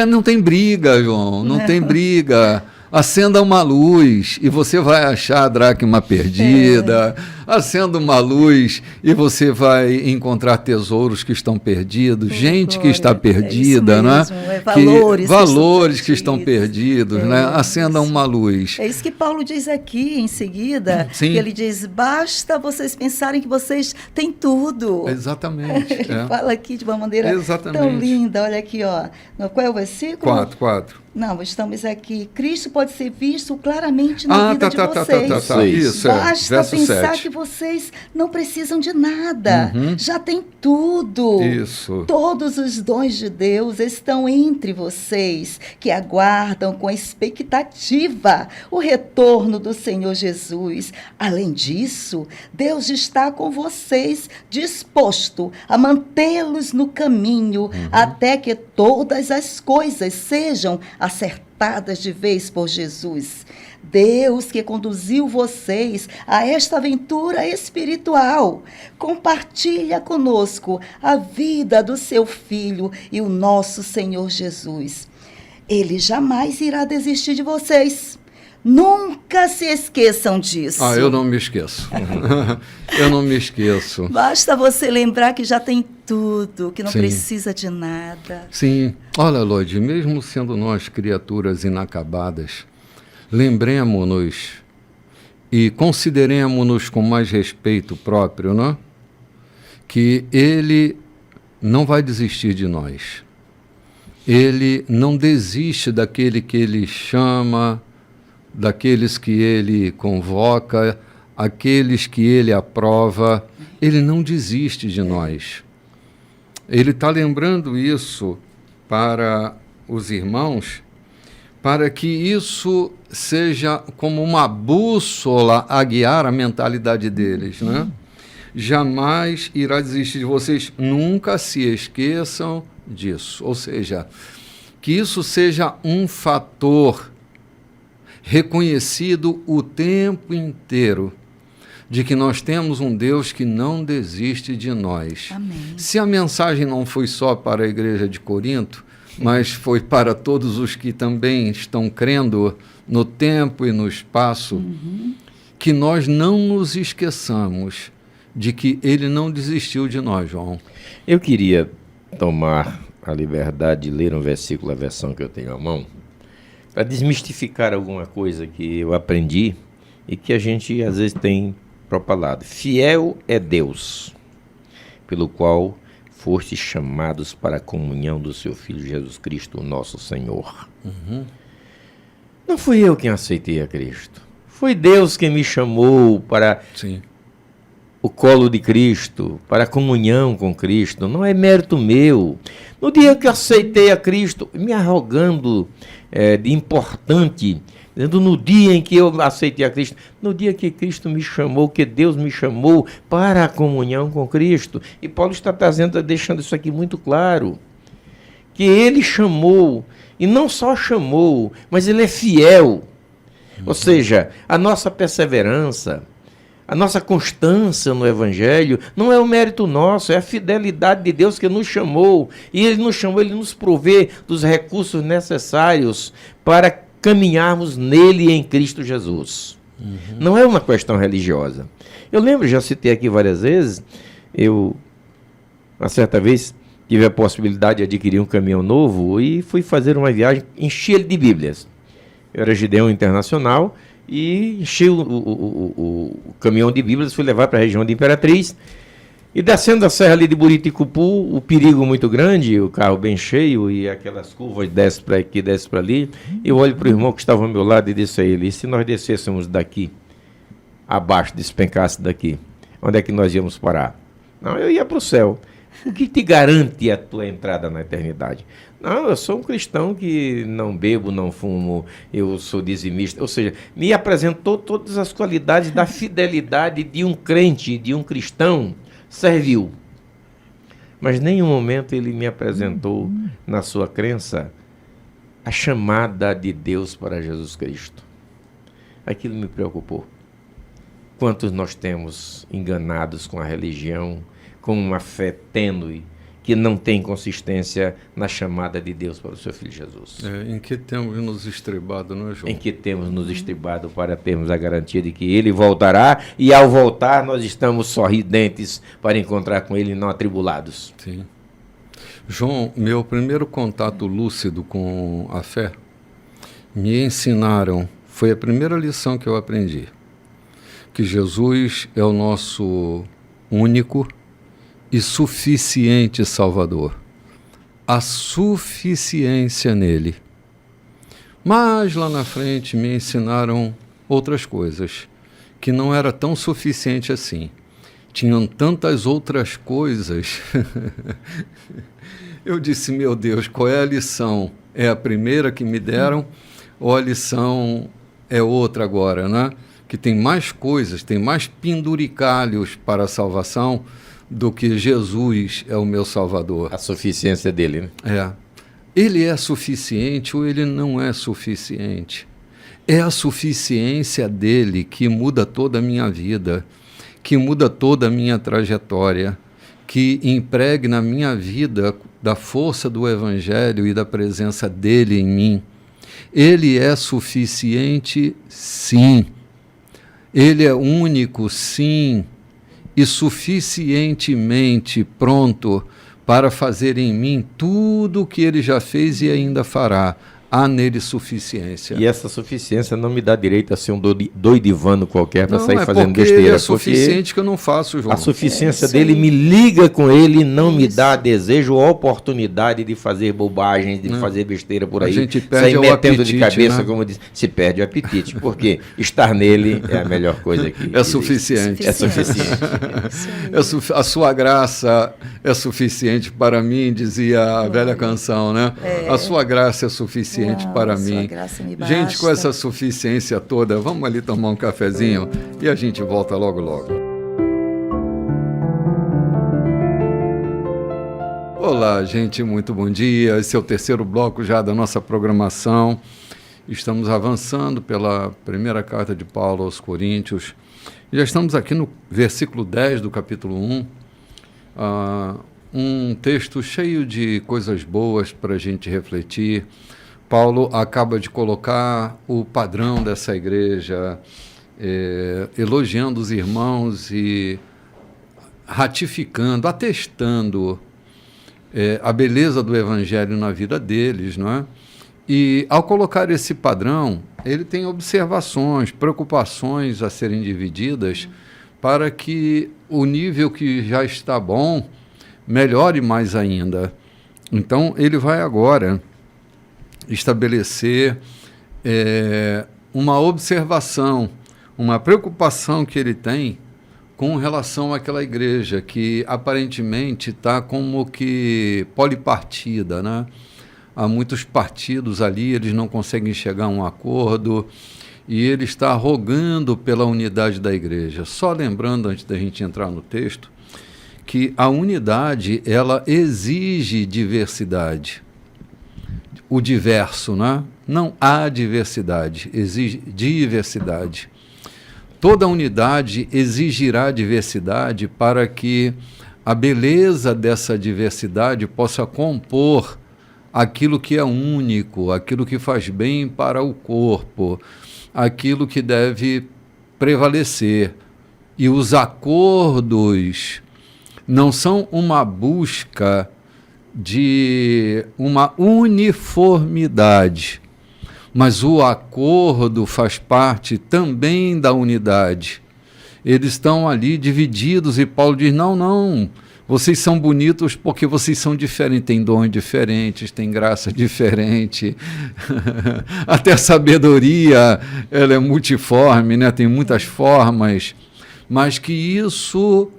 Não tem briga, João, não tem briga. Acenda uma luz e você vai achar a dracma perdida. Acenda uma luz e você vai encontrar tesouros que estão perdidos, gente que está perdida, né? Valores que estão perdidos, né? Acenda uma luz. É isso que Paulo diz aqui em seguida, que ele diz: basta vocês pensarem que vocês têm tudo. Exatamente. Ele fala aqui de uma maneira tão linda. Olha aqui, ó. Qual é o versículo? 4. Não, estamos aqui. Cristo pode ser visto claramente na vida de vocês. Isso, basta verso pensar 7. que vocês não precisam de nada. Já tem tudo. Isso. Todos os dons de Deus estão entre vocês, que aguardam com expectativa o retorno do Senhor Jesus. Além disso, Deus está com vocês, disposto a mantê-los no caminho até que todas as coisas sejam acertadas de vez por Jesus. Deus que conduziu vocês a esta aventura espiritual, compartilha conosco a vida do seu Filho e o nosso Senhor Jesus. Ele jamais irá desistir de vocês. Nunca se esqueçam disso. Eu não me esqueço. Eu não me esqueço. Basta você lembrar que já tem tudo, que não Sim. precisa de nada. Sim. Olha, Lodi, mesmo sendo nós criaturas inacabadas, lembremos-nos e consideremos-nos com mais respeito próprio, não? Que Ele não vai desistir de nós. Ele não desiste daquele que Ele chama, daqueles que Ele convoca, aqueles que Ele aprova. Ele não desiste de nós. Ele está lembrando isso para os irmãos, para que isso seja como uma bússola a guiar a mentalidade deles, né? Jamais irá desistir de vocês, nunca se esqueçam disso. Ou seja, que isso seja um fator reconhecido o tempo inteiro, de que nós temos um Deus que não desiste de nós. Amém. Se a mensagem não foi só para a igreja de Corinto, mas foi para todos os que também estão crendo no tempo e no espaço, que nós não nos esqueçamos de que Ele não desistiu de nós, João. Eu queria tomar a liberdade de ler um versículo, a versão que eu tenho à mão, para desmistificar alguma coisa que eu aprendi e que a gente às vezes tem propalado. Fiel é Deus, pelo qual fostes chamados para a comunhão do seu Filho Jesus Cristo, o nosso Senhor. Não fui eu quem aceitei a Cristo. Foi Deus quem me chamou para Sim. o colo de Cristo, para a comunhão com Cristo. Não é mérito meu. No dia que eu aceitei a Cristo, me arrogando de importante, dizendo no dia em que eu aceitei a Cristo, no dia que Cristo me chamou, que Deus me chamou para a comunhão com Cristo. E Paulo está deixando isso aqui muito claro, que ele chamou, e não só chamou, mas ele é fiel. Ou seja, a nossa perseverança, a nossa constância no Evangelho não é um mérito nosso, é a fidelidade de Deus que nos chamou. E Ele nos chamou, Ele nos provê dos recursos necessários para caminharmos nele e em Cristo Jesus. Não é uma questão religiosa. Eu lembro, já citei aqui várias vezes, eu, uma certa vez, tive a possibilidade de adquirir um caminhão novo e fui fazer uma viagem, enchi ele de Bíblias. Eu era Gideão Internacional e enchi o caminhão de Bíblias, fui levar para a região de Imperatriz. E descendo a serra ali de Buriticupu, o perigo muito grande, o carro bem cheio e aquelas curvas, desce para aqui, desce para ali. Eu olho para o irmão que estava ao meu lado e disse a ele: e se nós descêssemos daqui, abaixo, despencasse daqui, onde é que nós íamos parar? Não, eu ia para o céu. O que te garante a tua entrada na eternidade? Não, eu sou um cristão que não bebo, não fumo, eu sou dizimista. Ou seja, me apresentou todas as qualidades da fidelidade de um crente, de um cristão servil. Mas em nenhum momento ele me apresentou na sua crença a chamada de Deus para Jesus Cristo. Aquilo me preocupou. Quantos nós temos enganados com a religião, com uma fé tênue, que não tem consistência na chamada de Deus para o seu Filho Jesus. Em que temos nos estribado, não é, João? Em que temos nos estribado para termos a garantia de que Ele voltará, e ao voltar nós estamos sorridentes para encontrar com Ele, não atribulados. Sim. João, meu primeiro contato lúcido com a fé, me ensinaram, foi a primeira lição que eu aprendi, que Jesus é o nosso único e suficiente Salvador. A suficiência nele. Mas lá na frente me ensinaram outras coisas, que não era tão suficiente assim. Tinham tantas outras coisas. Eu disse, meu Deus, qual é a lição? É a primeira que me deram ou a lição é outra agora, né? Que tem mais coisas, tem mais penduricalhos para a salvação do que Jesus é o meu Salvador. A suficiência dele, né? Ele é suficiente ou ele não é suficiente? É a suficiência dele que muda toda a minha vida, que muda toda a minha trajetória, que empregue na minha vida da força do Evangelho e da presença dele em mim. Ele é suficiente, sim. Ele é único, sim, e suficientemente pronto para fazer em mim tudo o que ele já fez e ainda fará. Há nele suficiência. E essa suficiência não me dá direito a ser um doidivano qualquer para sair fazendo porque besteira. Ele é suficiente que eu não faço, João. A suficiência dele me liga com ele e não me dá desejo ou oportunidade de fazer bobagem, de fazer besteira por aí. A gente perde sair o metendo apetite, de cabeça, né? como diz. Se perde o apetite, porque estar nele é a melhor coisa que é suficiente. É suficiente. A sua graça é suficiente para mim, dizia a velha canção, né? A sua graça é suficiente para mim. Gente, com essa suficiência toda, vamos ali tomar um cafezinho e a gente volta logo, logo. Olá, gente, muito bom dia. Esse é o terceiro bloco já da nossa programação. Estamos avançando pela primeira carta de Paulo aos Coríntios. Já estamos aqui no versículo 10 do capítulo 1. Um texto cheio de coisas boas para a gente refletir. Paulo acaba de colocar o padrão dessa igreja, elogiando os irmãos e ratificando, atestando a beleza do evangelho na vida deles, não é? E ao colocar esse padrão, ele tem observações, preocupações a serem divididas para que o nível que já está bom melhore mais ainda. Então, ele vai agora estabelecer uma observação, uma preocupação que ele tem com relação àquela igreja que aparentemente está como que polipartida, né? Há muitos partidos ali, eles não conseguem chegar a um acordo e ele está rogando pela unidade da igreja. Só lembrando, antes da gente entrar no texto, que a unidade, ela exige diversidade. O diverso, né? Não há diversidade, exige diversidade. Toda unidade exigirá diversidade para que a beleza dessa diversidade possa compor aquilo que é único, aquilo que faz bem para o corpo, aquilo que deve prevalecer. E os acordos não são uma busca de uma uniformidade, mas o acordo faz parte também da unidade. Eles estão ali divididos e Paulo diz, não, vocês são bonitos porque vocês são diferentes, têm dons diferentes, têm graça diferente, até a sabedoria ela é multiforme, né? Tem muitas formas, mas que isso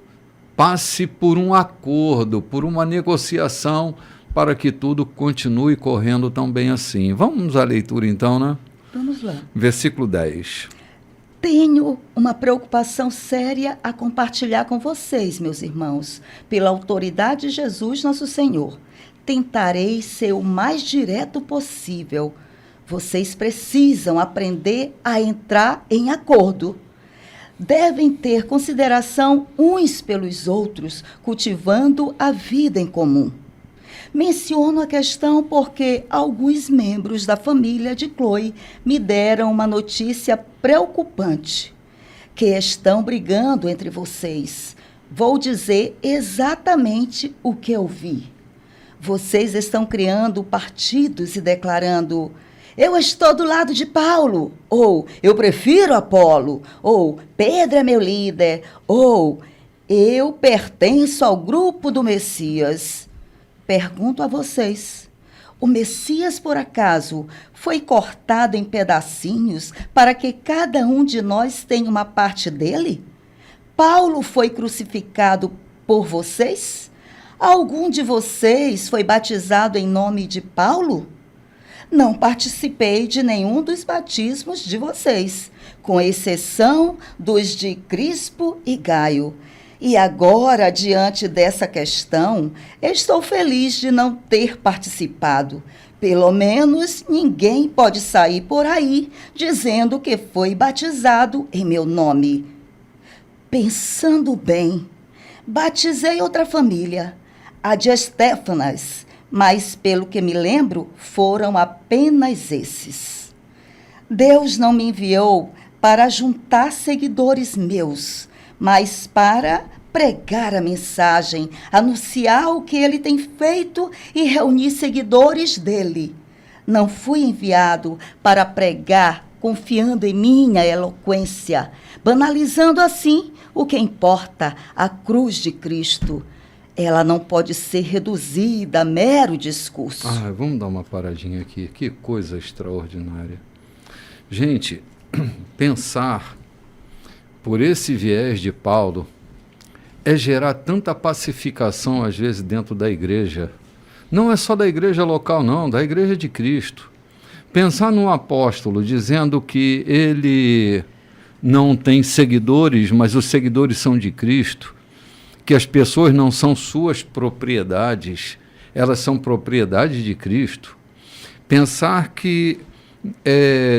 passe por um acordo, por uma negociação, para que tudo continue correndo tão bem assim. Vamos à leitura então, né? Vamos lá. Versículo 10. Tenho uma preocupação séria a compartilhar com vocês, meus irmãos. Pela autoridade de Jesus, nosso Senhor, tentarei ser o mais direto possível. Vocês precisam aprender a entrar em acordo. Devem ter consideração uns pelos outros, cultivando a vida em comum. Menciono a questão porque alguns membros da família de Chloe me deram uma notícia preocupante, que estão brigando entre vocês. Vou dizer exatamente o que eu vi. Vocês estão criando partidos e declarando: eu estou do lado de Paulo, ou eu prefiro Apolo, ou Pedro é meu líder, ou eu pertenço ao grupo do Messias. Pergunto a vocês, o Messias, por acaso, foi cortado em pedacinhos para que cada um de nós tenha uma parte dele? Paulo foi crucificado por vocês? Algum de vocês foi batizado em nome de Paulo? Não participei de nenhum dos batismos de vocês, com exceção dos de Crispo e Gaio. E agora, diante dessa questão, estou feliz de não ter participado. Pelo menos ninguém pode sair por aí dizendo que foi batizado em meu nome. Pensando bem, batizei outra família, a de Estéfanas, mas pelo que me lembro, foram apenas esses. Deus não me enviou para juntar seguidores meus, mas para pregar a mensagem, anunciar o que ele tem feito e reunir seguidores dele. Não fui enviado para pregar confiando em minha eloquência, banalizando assim o que importa, a cruz de Cristo. Ela não pode ser reduzida a mero discurso. Vamos dar uma paradinha aqui. Que coisa extraordinária. Gente, pensar por esse viés de Paulo é gerar tanta pacificação, às vezes, dentro da igreja. Não é só da igreja local, não, da igreja de Cristo. Pensar num apóstolo dizendo que ele não tem seguidores, mas os seguidores são de Cristo, que as pessoas não são suas propriedades, elas são propriedade de Cristo. Pensar que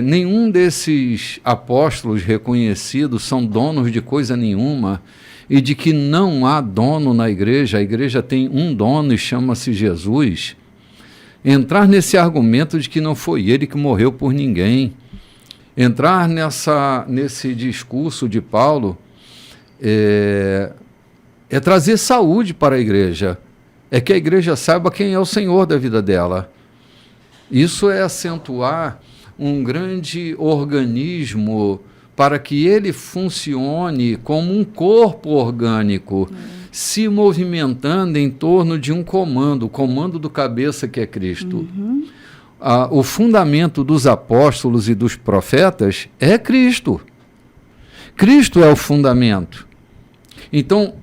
nenhum desses apóstolos reconhecidos são donos de coisa nenhuma e de que não há dono na igreja, a igreja tem um dono e chama-se Jesus. Entrar nesse argumento de que não foi ele que morreu por ninguém, entrar nesse discurso de Paulo é trazer saúde para a igreja, é que a igreja saiba quem é o Senhor da vida dela. Isso é acentuar um grande organismo para que ele funcione como um corpo orgânico, se movimentando em torno de um comando, o comando do cabeça que é Cristo. O fundamento dos apóstolos e dos profetas é Cristo. Cristo é o fundamento. Então,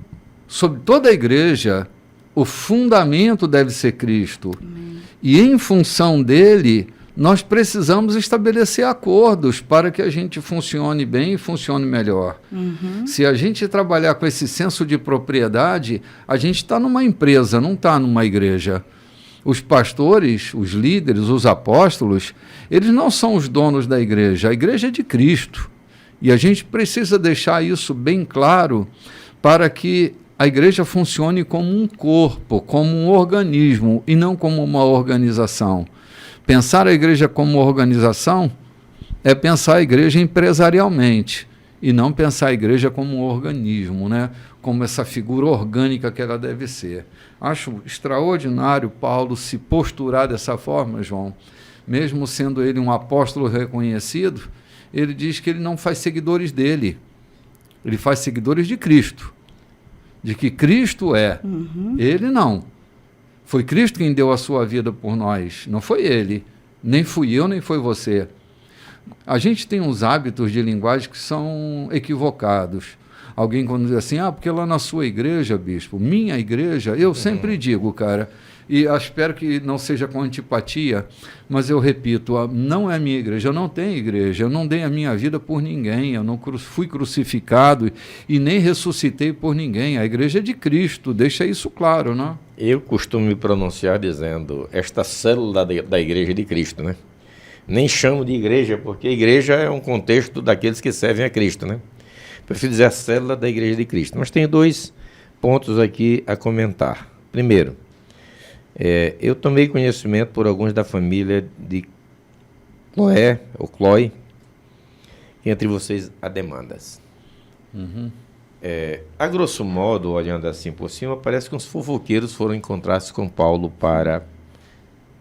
sobre toda a igreja, o fundamento deve ser Cristo. E em função dele, nós precisamos estabelecer acordos para que a gente funcione bem e funcione melhor. Se a gente trabalhar com esse senso de propriedade, a gente está numa empresa, não está numa igreja. Os pastores, os líderes, os apóstolos, eles não são os donos da igreja, a igreja é de Cristo. E a gente precisa deixar isso bem claro para que a igreja funcione como um corpo, como um organismo e não como uma organização. Pensar a igreja como organização é pensar a igreja empresarialmente e não pensar a igreja como um organismo, né? Como essa figura orgânica que ela deve ser. Acho extraordinário Paulo se posturar dessa forma, João. Mesmo sendo ele um apóstolo reconhecido, ele diz que ele não faz seguidores dele, ele faz seguidores de Cristo. De que Cristo é, ele não. Foi Cristo quem deu a sua vida por nós, não foi ele, nem fui eu, nem foi você. A gente tem uns hábitos de linguagem que são equivocados. Alguém quando diz assim, porque lá na sua igreja, bispo, minha igreja, eu sempre digo, cara, e espero que não seja com antipatia, mas eu repito, não é a minha igreja, eu não tenho igreja, eu não dei a minha vida por ninguém, eu não fui crucificado e nem ressuscitei por ninguém, a igreja é de Cristo, deixa isso claro, né? Eu costumo me pronunciar dizendo, esta célula da igreja de Cristo, né? Nem chamo de igreja, porque a igreja é um contexto daqueles que servem a Cristo, né? Prefiro dizer a célula da igreja de Cristo. Mas tenho 2 pontos aqui a comentar. Primeiro, eu tomei conhecimento por alguns da família de Cloé, ou Clói, que entre vocês há demandas. A grosso modo, olhando assim por cima, parece que uns fofoqueiros foram encontrar-se com Paulo para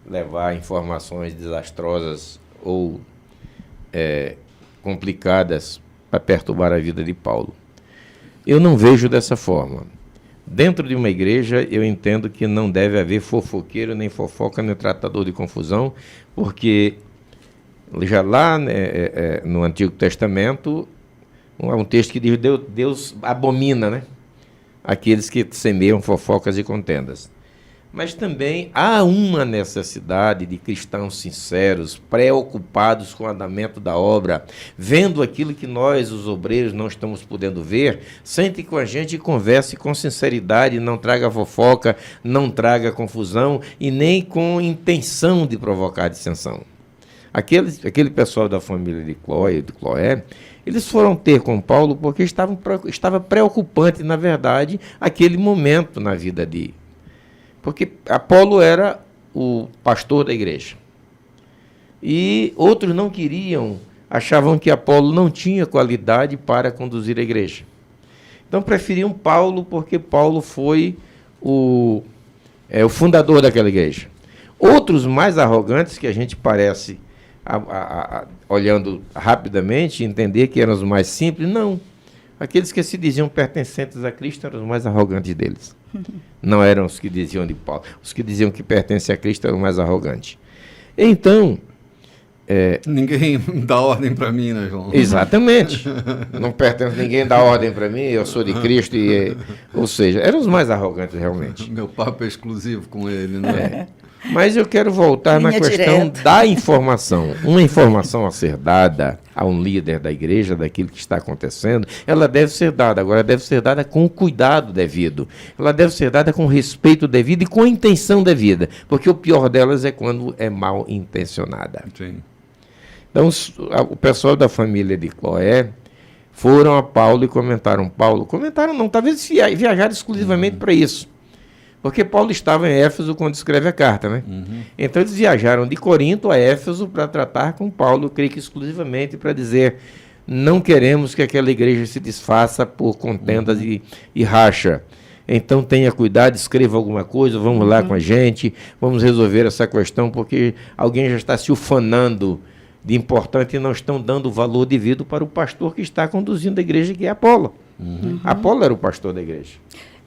levar informações desastrosas ou complicadas para perturbar a vida de Paulo. Eu não vejo dessa forma. Dentro de uma igreja, eu entendo que não deve haver fofoqueiro, nem fofoca, nem tratador de confusão, porque já lá no Antigo Testamento, há um texto que diz que Deus abomina, né, aqueles que semeiam fofocas e contendas. Mas também há uma necessidade de cristãos sinceros, preocupados com o andamento da obra, vendo aquilo que nós, os obreiros, não estamos podendo ver, sente com a gente e converse com sinceridade, não traga fofoca, não traga confusão e nem com intenção de provocar dissensão. Aquele pessoal da família de Cloé, eles foram ter com Paulo porque estava preocupante, na verdade, aquele momento na vida de... Porque Apolo era o pastor da igreja. E outros não queriam, achavam que Apolo não tinha qualidade para conduzir a igreja. Então preferiam Paulo, porque Paulo foi o fundador daquela igreja. Outros mais arrogantes, que a gente parece, olhando rapidamente, entender que eram os mais simples, não. Aqueles que se diziam pertencentes a Cristo eram os mais arrogantes deles. Não eram os que diziam de Paulo. Os que diziam que pertencem a Cristo eram os mais arrogantes. Então... ninguém dá ordem para mim, né, João? Exatamente. Não pertence, ninguém dá ordem para mim, eu sou de Cristo. Ou seja, eram os mais arrogantes realmente. Meu papo é exclusivo com ele, né? Mas eu quero voltar na questão da informação. Uma informação a ser dada a um líder da igreja, daquilo que está acontecendo, ela deve ser dada. Agora, deve ser dada com o cuidado devido. Ela deve ser dada com respeito devido e com a intenção devida. Porque o pior delas é quando é mal intencionada. Sim. Então, o pessoal da família de Cloé foram a Paulo e comentaram. Comentaram não, talvez viajaram exclusivamente para isso. Porque Paulo estava em Éfeso quando escreve a carta, né? Então eles viajaram de Corinto a Éfeso para tratar com Paulo, creio que exclusivamente para dizer: não queremos que aquela igreja se desfaça por contendas e racha. Então tenha cuidado, escreva alguma coisa, vamos lá com a gente, vamos resolver essa questão, porque alguém já está se ufanando de importante e não estão dando o valor devido para o pastor que está conduzindo a igreja, que é Apolo. Apolo era o pastor da igreja.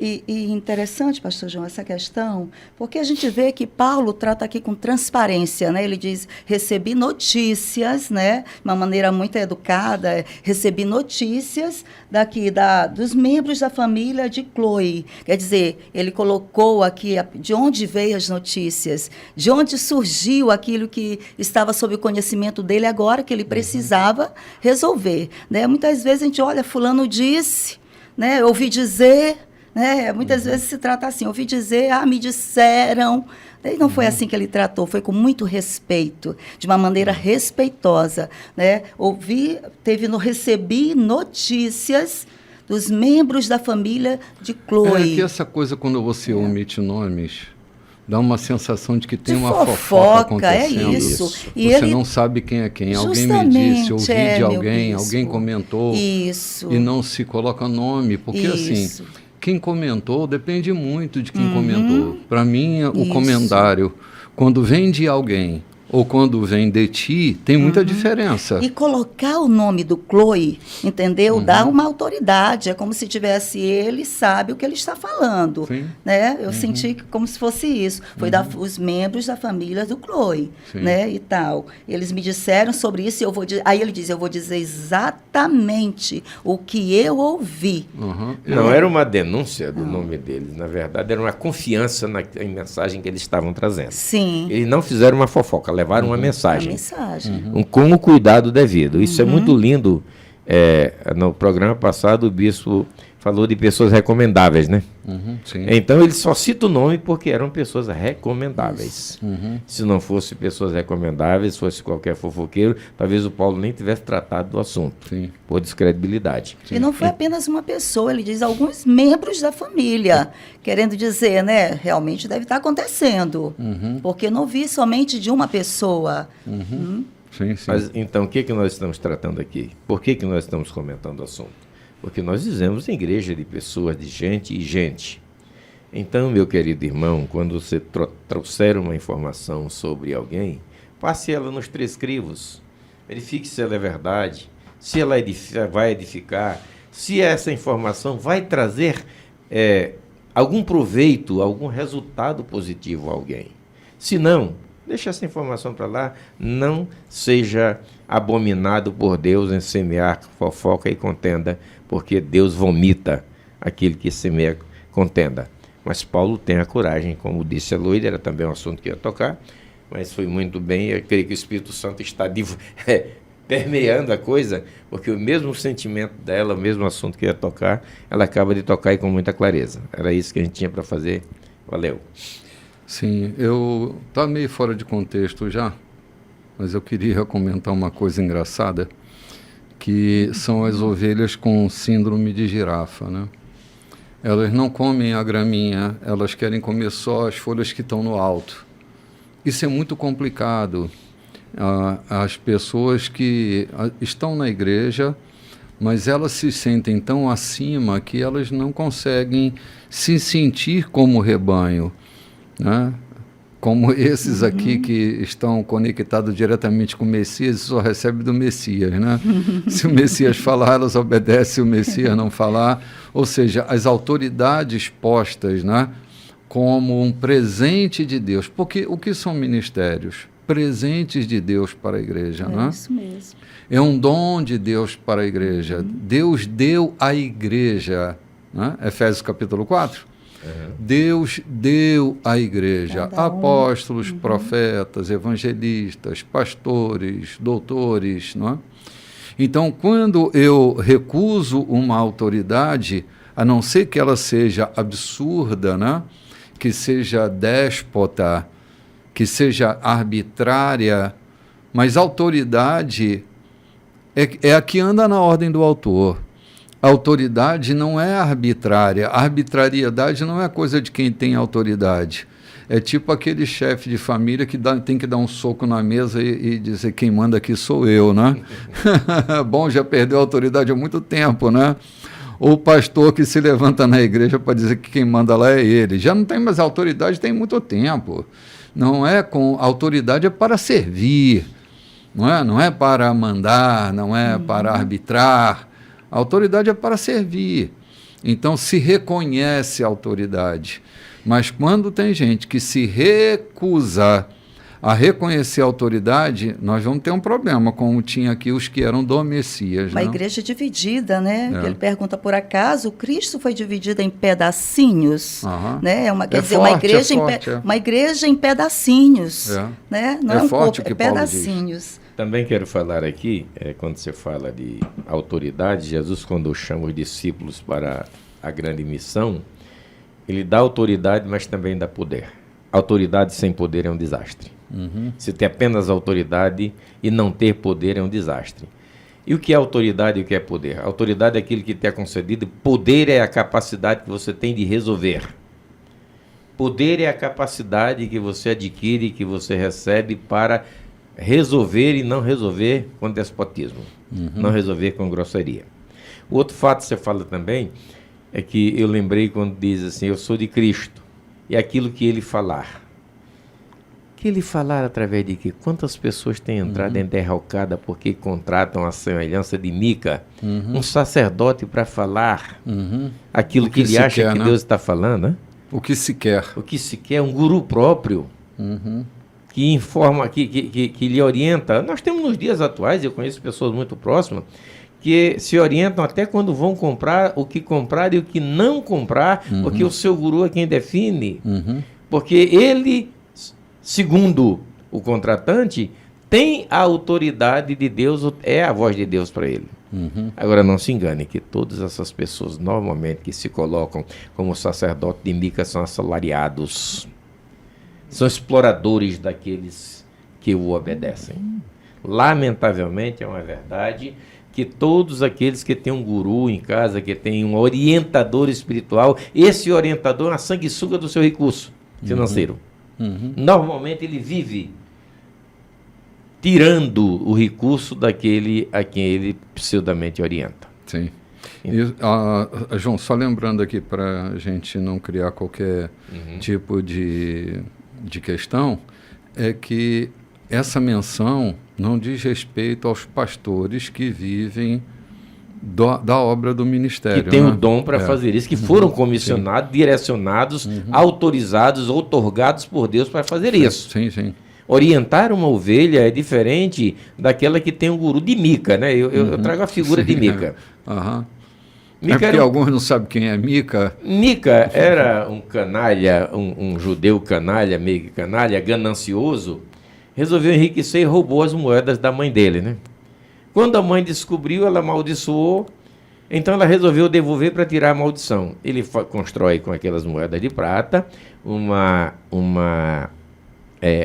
E interessante, pastor João, essa questão, porque a gente vê que Paulo trata aqui com transparência, né? Ele diz: recebi notícias, né? De uma maneira muito educada, recebi notícias dos membros da família de Cloé. Quer dizer, ele colocou aqui de onde veio as notícias, de onde surgiu aquilo que estava sob o conhecimento dele agora, que ele precisava resolver, né? Muitas vezes a gente olha, fulano disse, né? Ouvi dizer... muitas vezes se trata assim, ouvi dizer, me disseram. E não foi assim que ele tratou, foi com muito respeito, de uma maneira respeitosa, né? Recebi notícias dos membros da família de Cloé. Que essa coisa, quando você omite nomes, dá uma sensação de que tem uma fofoca acontecendo. É isso. Você não sabe quem é quem. Alguém me disse, ouvi de alguém, alguém comentou. Isso. E não se coloca nome, porque assim... Quem comentou depende muito de quem comentou. Para mim, o comentário, quando vem de alguém ou quando vem de ti, tem muita diferença. E colocar o nome do Cloé, entendeu? Dá uma autoridade. É como se tivesse ele sabe o que ele está falando. Sim. Né? Eu senti como se fosse isso. Foi os membros da família do Cloé, né? E tal. Eles me disseram sobre isso e aí ele diz: eu vou dizer exatamente o que eu ouvi. Não era uma denúncia do nome deles. Na verdade, era uma confiança na mensagem que eles estavam trazendo. Sim. Eles não fizeram uma fofoca, levaram uma mensagem. Com o cuidado devido. Isso é muito lindo. No programa passado, o bispo falou de pessoas recomendáveis, né? Sim. Então, ele só cita o nome porque eram pessoas recomendáveis. Se não fossem pessoas recomendáveis, fosse qualquer fofoqueiro, talvez o Paulo nem tivesse tratado do assunto, por descredibilidade. E não foi apenas uma pessoa, ele diz alguns membros da família, querendo dizer, né, realmente deve estar acontecendo, porque não vi somente de uma pessoa. Sim. Mas, então, o que nós estamos tratando aqui? Por que nós estamos comentando o assunto? Porque nós dizemos em igreja de pessoas, de gente e gente. Então, meu querido irmão, quando você trouxer uma informação sobre alguém, passe ela nos 3 crivos. Verifique se ela é verdade, se ela vai edificar, se essa informação vai trazer algum proveito, algum resultado positivo a alguém. Se não, deixa essa informação para lá, não seja abominado por Deus em semear fofoca e contenda, porque Deus vomita aquele que semeia contenda. Mas Paulo tem a coragem, como disse a Loide, era também um assunto que ia tocar, mas foi muito bem, eu creio que o Espírito Santo está permeando a coisa, porque o mesmo sentimento dela, o mesmo assunto que ia tocar, ela acaba de tocar e com muita clareza. Era isso que a gente tinha para fazer. Valeu. Sim, eu estou meio fora de contexto já, mas eu queria comentar uma coisa engraçada, que são as ovelhas com síndrome de girafa, né? Elas não comem a graminha, elas querem comer só as folhas que estão no alto. isso é muito complicado. As pessoas que estão na igreja, mas elas se sentem tão acima que elas não conseguem se sentir como rebanho, né? Como esses aqui que estão conectados diretamente com o Messias, só recebe do Messias, né? Se o Messias falar, elas obedecem, se o Messias não falar. Ou seja, as autoridades postas, né, como um presente de Deus. Porque o que são ministérios? Presentes de Deus para a igreja, né? É isso mesmo. É um dom de Deus para a igreja. Deus deu à igreja, né? Efésios capítulo 4. Deus deu à igreja apóstolos, profetas, evangelistas, pastores, doutores, não é? Então, quando eu recuso uma autoridade, a não ser que ela seja absurda, né? Que seja déspota, que seja arbitrária, mas autoridade é a que anda na ordem do autor. A autoridade não é arbitrária. A arbitrariedade não é coisa de quem tem autoridade. É tipo aquele chefe de família que tem que dar um soco na mesa e dizer quem manda aqui sou eu, né? Bom, já perdeu a autoridade há muito tempo, né? Ou o pastor que se levanta na igreja para dizer que quem manda lá é ele. Já não tem mais autoridade, tem muito tempo. Não é com autoridade, é para servir. Não é para mandar, não é para arbitrar. A autoridade é para servir. Então, se reconhece a autoridade. Mas quando tem gente que se recusa a reconhecer a autoridade, nós vamos ter um problema, como tinha aqui os que eram do Messias. Uma igreja dividida, né? Ele pergunta, por acaso, Cristo foi dividido em pedacinhos? Né? Quer dizer, forte, uma igreja em pedacinhos. Né? Não é um forte corpo, é pedacinhos. Também quero falar aqui, quando você fala de autoridade, Jesus, quando chama os discípulos para a grande missão, ele dá autoridade, mas também dá poder. Autoridade sem poder é um desastre. Se ter apenas autoridade e não ter poder é um desastre. E o que é autoridade e o que é poder? Autoridade é aquilo que te é concedido, poder é a capacidade que você tem de resolver. Poder é a capacidade que você adquire, que você recebe para resolver e não resolver com despotismo, não resolver com grosseria. O outro fato que você fala também é que eu lembrei quando diz assim, eu sou de Cristo, e aquilo que ele falar. Que ele falar através de que quantas pessoas têm entrado em derrocada porque contratam a semelhança de Mica, um sacerdote para falar aquilo que ele acha que Deus está falando, né? O que se quer. O que se quer, um guru próprio. Que informa, que lhe orienta. Nós temos nos dias atuais, eu conheço pessoas muito próximas, que se orientam até quando vão comprar, o que comprar e o que não comprar, porque o seu guru é quem define. Porque ele, segundo o contratante, tem a autoridade de Deus, é a voz de Deus para ele. Agora, não se engane que todas essas pessoas, normalmente, que se colocam como sacerdote de Mica, são assalariados. São exploradores daqueles que o obedecem. Lamentavelmente, é uma verdade que todos aqueles que têm um guru em casa, que tem um orientador espiritual, esse orientador é uma sanguessuga do seu recurso financeiro. Normalmente ele vive tirando o recurso daquele a quem ele pseudamente orienta. Sim. E, João, só lembrando aqui para a gente não criar qualquer tipo de questão, é que essa menção não diz respeito aos pastores que vivem da obra do ministério. Que tem o dom para fazer isso, que foram comissionados, direcionados, autorizados, outorgados por Deus para fazer isso. Sim. Orientar uma ovelha é diferente daquela que tem um guru de Mica, né? Eu trago a figura de Mica. Mica porque alguns não sabem quem é Mica. Mica era um canalha, um judeu canalha, meio que canalha, ganancioso, resolveu enriquecer e roubou as moedas da mãe dele, né? Quando a mãe descobriu, ela amaldiçoou, então ela resolveu devolver para tirar a maldição. Ele constrói com aquelas moedas de prata uma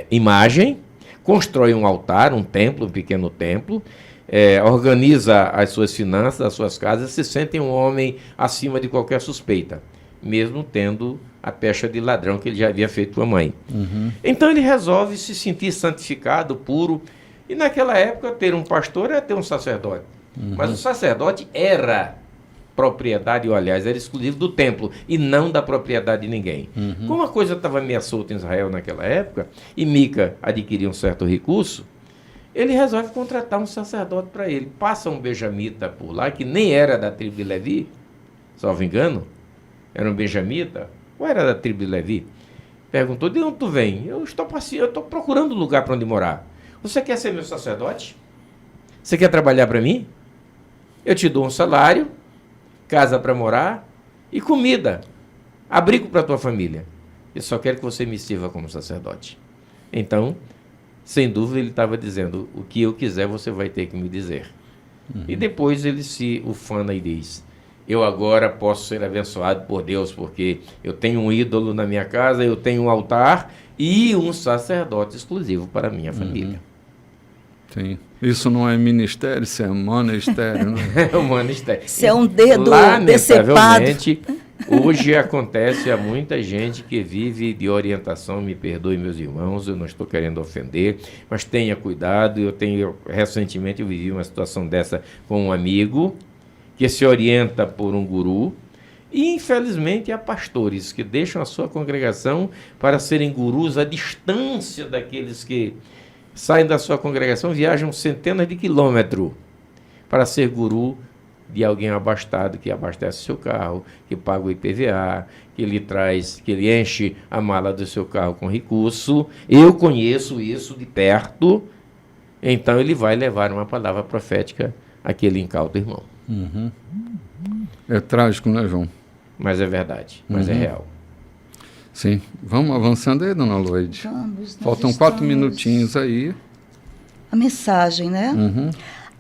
imagem, constrói um altar, um templo, um pequeno templo, organiza as suas finanças, as suas casas, se sente um homem acima de qualquer suspeita, mesmo tendo a pecha de ladrão que ele já havia feito com a mãe. Então ele resolve se sentir santificado, puro, e naquela época ter um pastor era ter um sacerdote. Mas o sacerdote era propriedade, ou aliás, era exclusivo do templo e não da propriedade de ninguém. Como a coisa estava meio solta em Israel naquela época, e Mica adquiria um certo recurso, ele resolve contratar um sacerdote para ele. Passa um benjamita por lá, que nem era da tribo de Levi, salvo engano, era um benjamita, ou era da tribo de Levi, perguntou: de onde tu vem? Eu estou procurando um lugar para onde morar. Você quer ser meu sacerdote? Você quer trabalhar para mim? Eu te dou um salário, casa para morar e comida, abrigo para a tua família. Eu só quero que você me sirva como sacerdote. Então, sem dúvida, ele estava dizendo: o que eu quiser você vai ter que me dizer. E depois ele se ufana e diz: eu agora posso ser abençoado por Deus, porque eu tenho um ídolo na minha casa, eu tenho um altar e um sacerdote exclusivo para a minha família. Sim. Isso não é ministério, isso é monastério, né? É o monastério. Isso é um dedo Lamentavelmente, hoje acontece a muita gente que vive de orientação, me perdoe meus irmãos, eu não estou querendo ofender, mas tenha cuidado. Recentemente eu vivi uma situação dessa com um amigo que se orienta por um guru, e infelizmente há pastores que deixam a sua congregação para serem gurus à distância daqueles que saem da sua congregação, viajam centenas de quilômetros para ser guru de alguém abastado, que abastece seu carro, que paga o IPVA, que ele enche a mala do seu carro com recurso. Eu conheço isso de perto. Então ele vai levar uma palavra profética àquele incauto irmão. É trágico, né, João? Mas é verdade, mas é real. Sim. Vamos avançando aí, dona Loide. Vamos, Faltam 4 minutinhos aí. A mensagem, né?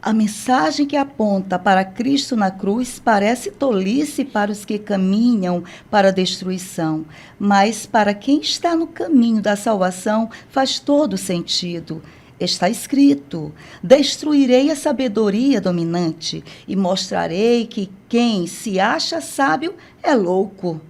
A mensagem que aponta para Cristo na cruz parece tolice para os que caminham para a destruição, mas para quem está no caminho da salvação faz todo sentido. Está escrito: destruirei a sabedoria dominante e mostrarei que quem se acha sábio é louco.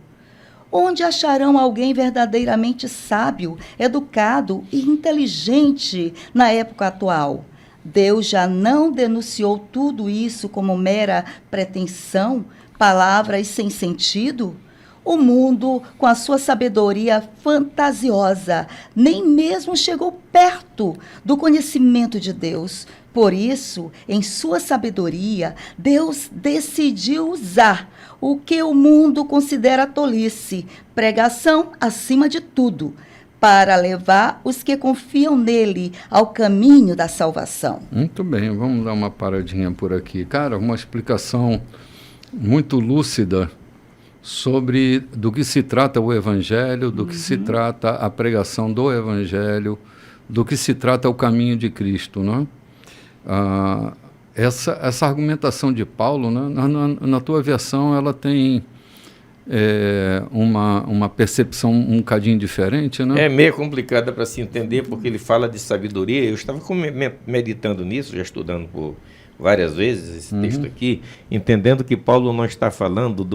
Onde acharão alguém verdadeiramente sábio, educado e inteligente na época atual? Deus já não denunciou tudo isso como mera pretensão, palavras sem sentido? O mundo, com a sua sabedoria fantasiosa, nem mesmo chegou perto do conhecimento de Deus. Por isso, em sua sabedoria, Deus decidiu usar o que o mundo considera tolice, pregação acima de tudo, para levar os que confiam nele ao caminho da salvação. Muito bem, vamos dar uma paradinha por aqui. Cara, uma explicação muito lúcida sobre do que se trata o Evangelho, do que se trata a pregação do Evangelho, do que se trata o caminho de Cristo, né? Essa argumentação de Paulo, né, na tua versão, ela tem uma percepção um bocadinho diferente, né? É meio complicada para se entender, porque ele fala de sabedoria. Eu estava meditando nisso, já estudando por várias vezes esse texto aqui, entendendo que Paulo não está falando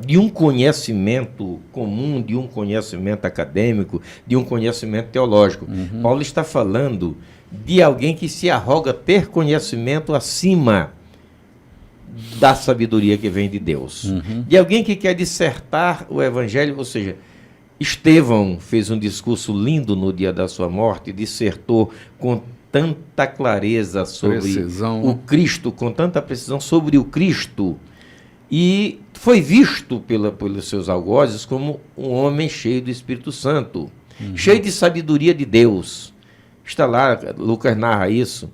de um conhecimento comum, de um conhecimento acadêmico, de um conhecimento teológico. Paulo está falando de alguém que se arroga ter conhecimento acima da sabedoria que vem de Deus. De alguém que quer dissertar o Evangelho, ou seja, Estevão fez um discurso lindo no dia da sua morte, dissertou com tanta clareza sobre o Cristo, com tanta precisão sobre o Cristo, e foi visto pelos seus algozes como um homem cheio do Espírito Santo, cheio de sabedoria de Deus. Está lá, Lucas narra isso.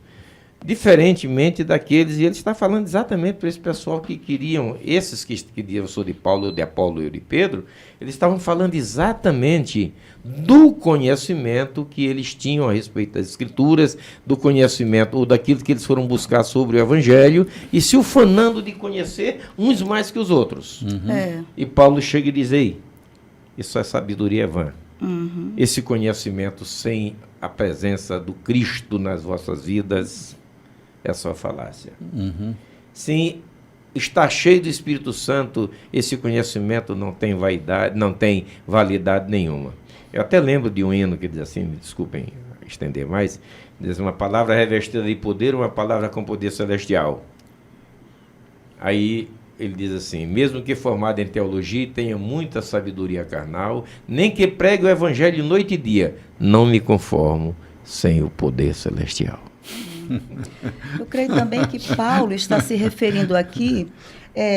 Diferentemente daqueles, e ele está falando exatamente para esse pessoal que queriam, esses que diziam: eu sou de Paulo, eu de Apolo, eu de Pedro, eles estavam falando exatamente do conhecimento que eles tinham a respeito das Escrituras, do conhecimento, ou daquilo que eles foram buscar sobre o Evangelho, e se ufanando de conhecer uns mais que os outros. E Paulo chega e diz: ei, isso é sabedoria vã. Esse conhecimento sem a presença do Cristo nas vossas vidas é só falácia. Sim, está cheio do Espírito Santo, esse conhecimento não tem vaidade, não tem validade nenhuma. Eu até lembro de um hino que diz assim, me desculpem estender mais, diz: uma palavra revestida de poder, uma palavra com poder celestial. Aí ele diz assim: mesmo que formado em teologia e tenha muita sabedoria carnal, nem que pregue o evangelho noite e dia, não me conformo sem o poder celestial. Eu creio também que Paulo está se referindo aqui,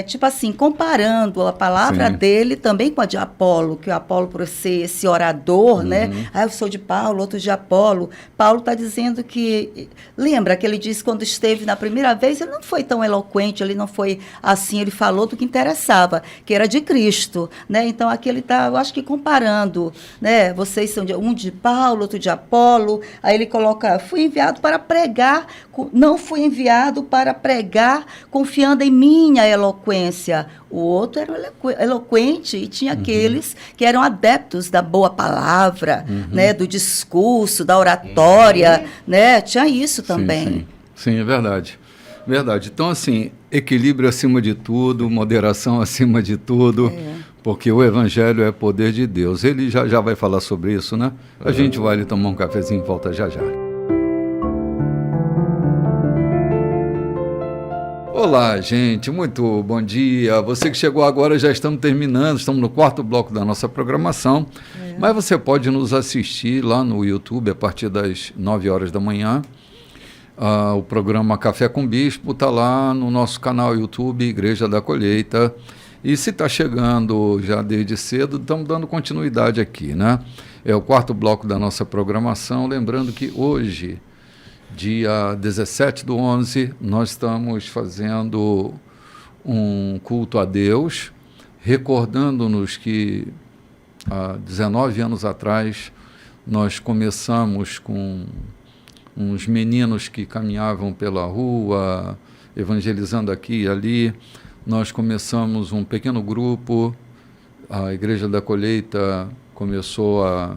tipo assim, comparando a palavra dele também com a de Apolo, que o Apolo, por ser esse orador, né? Eu sou de Paulo, outro de Apolo. Paulo está dizendo que... Lembra que ele disse quando esteve na primeira vez, ele não foi tão eloquente, ele não foi assim, ele falou do que interessava, que era de Cristo, né? Então, aqui ele está, eu acho que comparando, né? Vocês são um de Paulo, outro de Apolo. Aí ele coloca: fui enviado para pregar, não fui enviado para pregar confiando em minha eloquência. O outro era eloquente e tinha aqueles que eram adeptos da boa palavra, né, do discurso, da oratória, né? Tinha isso também. Sim, é verdade. Verdade. Então, assim, equilíbrio acima de tudo, moderação acima de tudo, porque o Evangelho é poder de Deus. Ele já vai falar sobre isso, né? A gente vai ali tomar um cafezinho e volta já já. Olá, gente, muito bom dia. Você que chegou agora, já estamos terminando, estamos no 4º bloco da nossa programação, mas você pode nos assistir lá no YouTube a partir das 9 horas da manhã. O programa Café com Bispo está lá no nosso canal YouTube, Igreja da Colheita. E se está chegando já desde cedo, estamos dando continuidade aqui, né? É o 4º bloco da nossa programação, lembrando que hoje, dia 17/11, nós estamos fazendo um culto a Deus, recordando-nos que há 19 anos atrás nós começamos com uns meninos que caminhavam pela rua, evangelizando aqui e ali. Nós começamos um pequeno grupo, a Igreja da Colheita começou a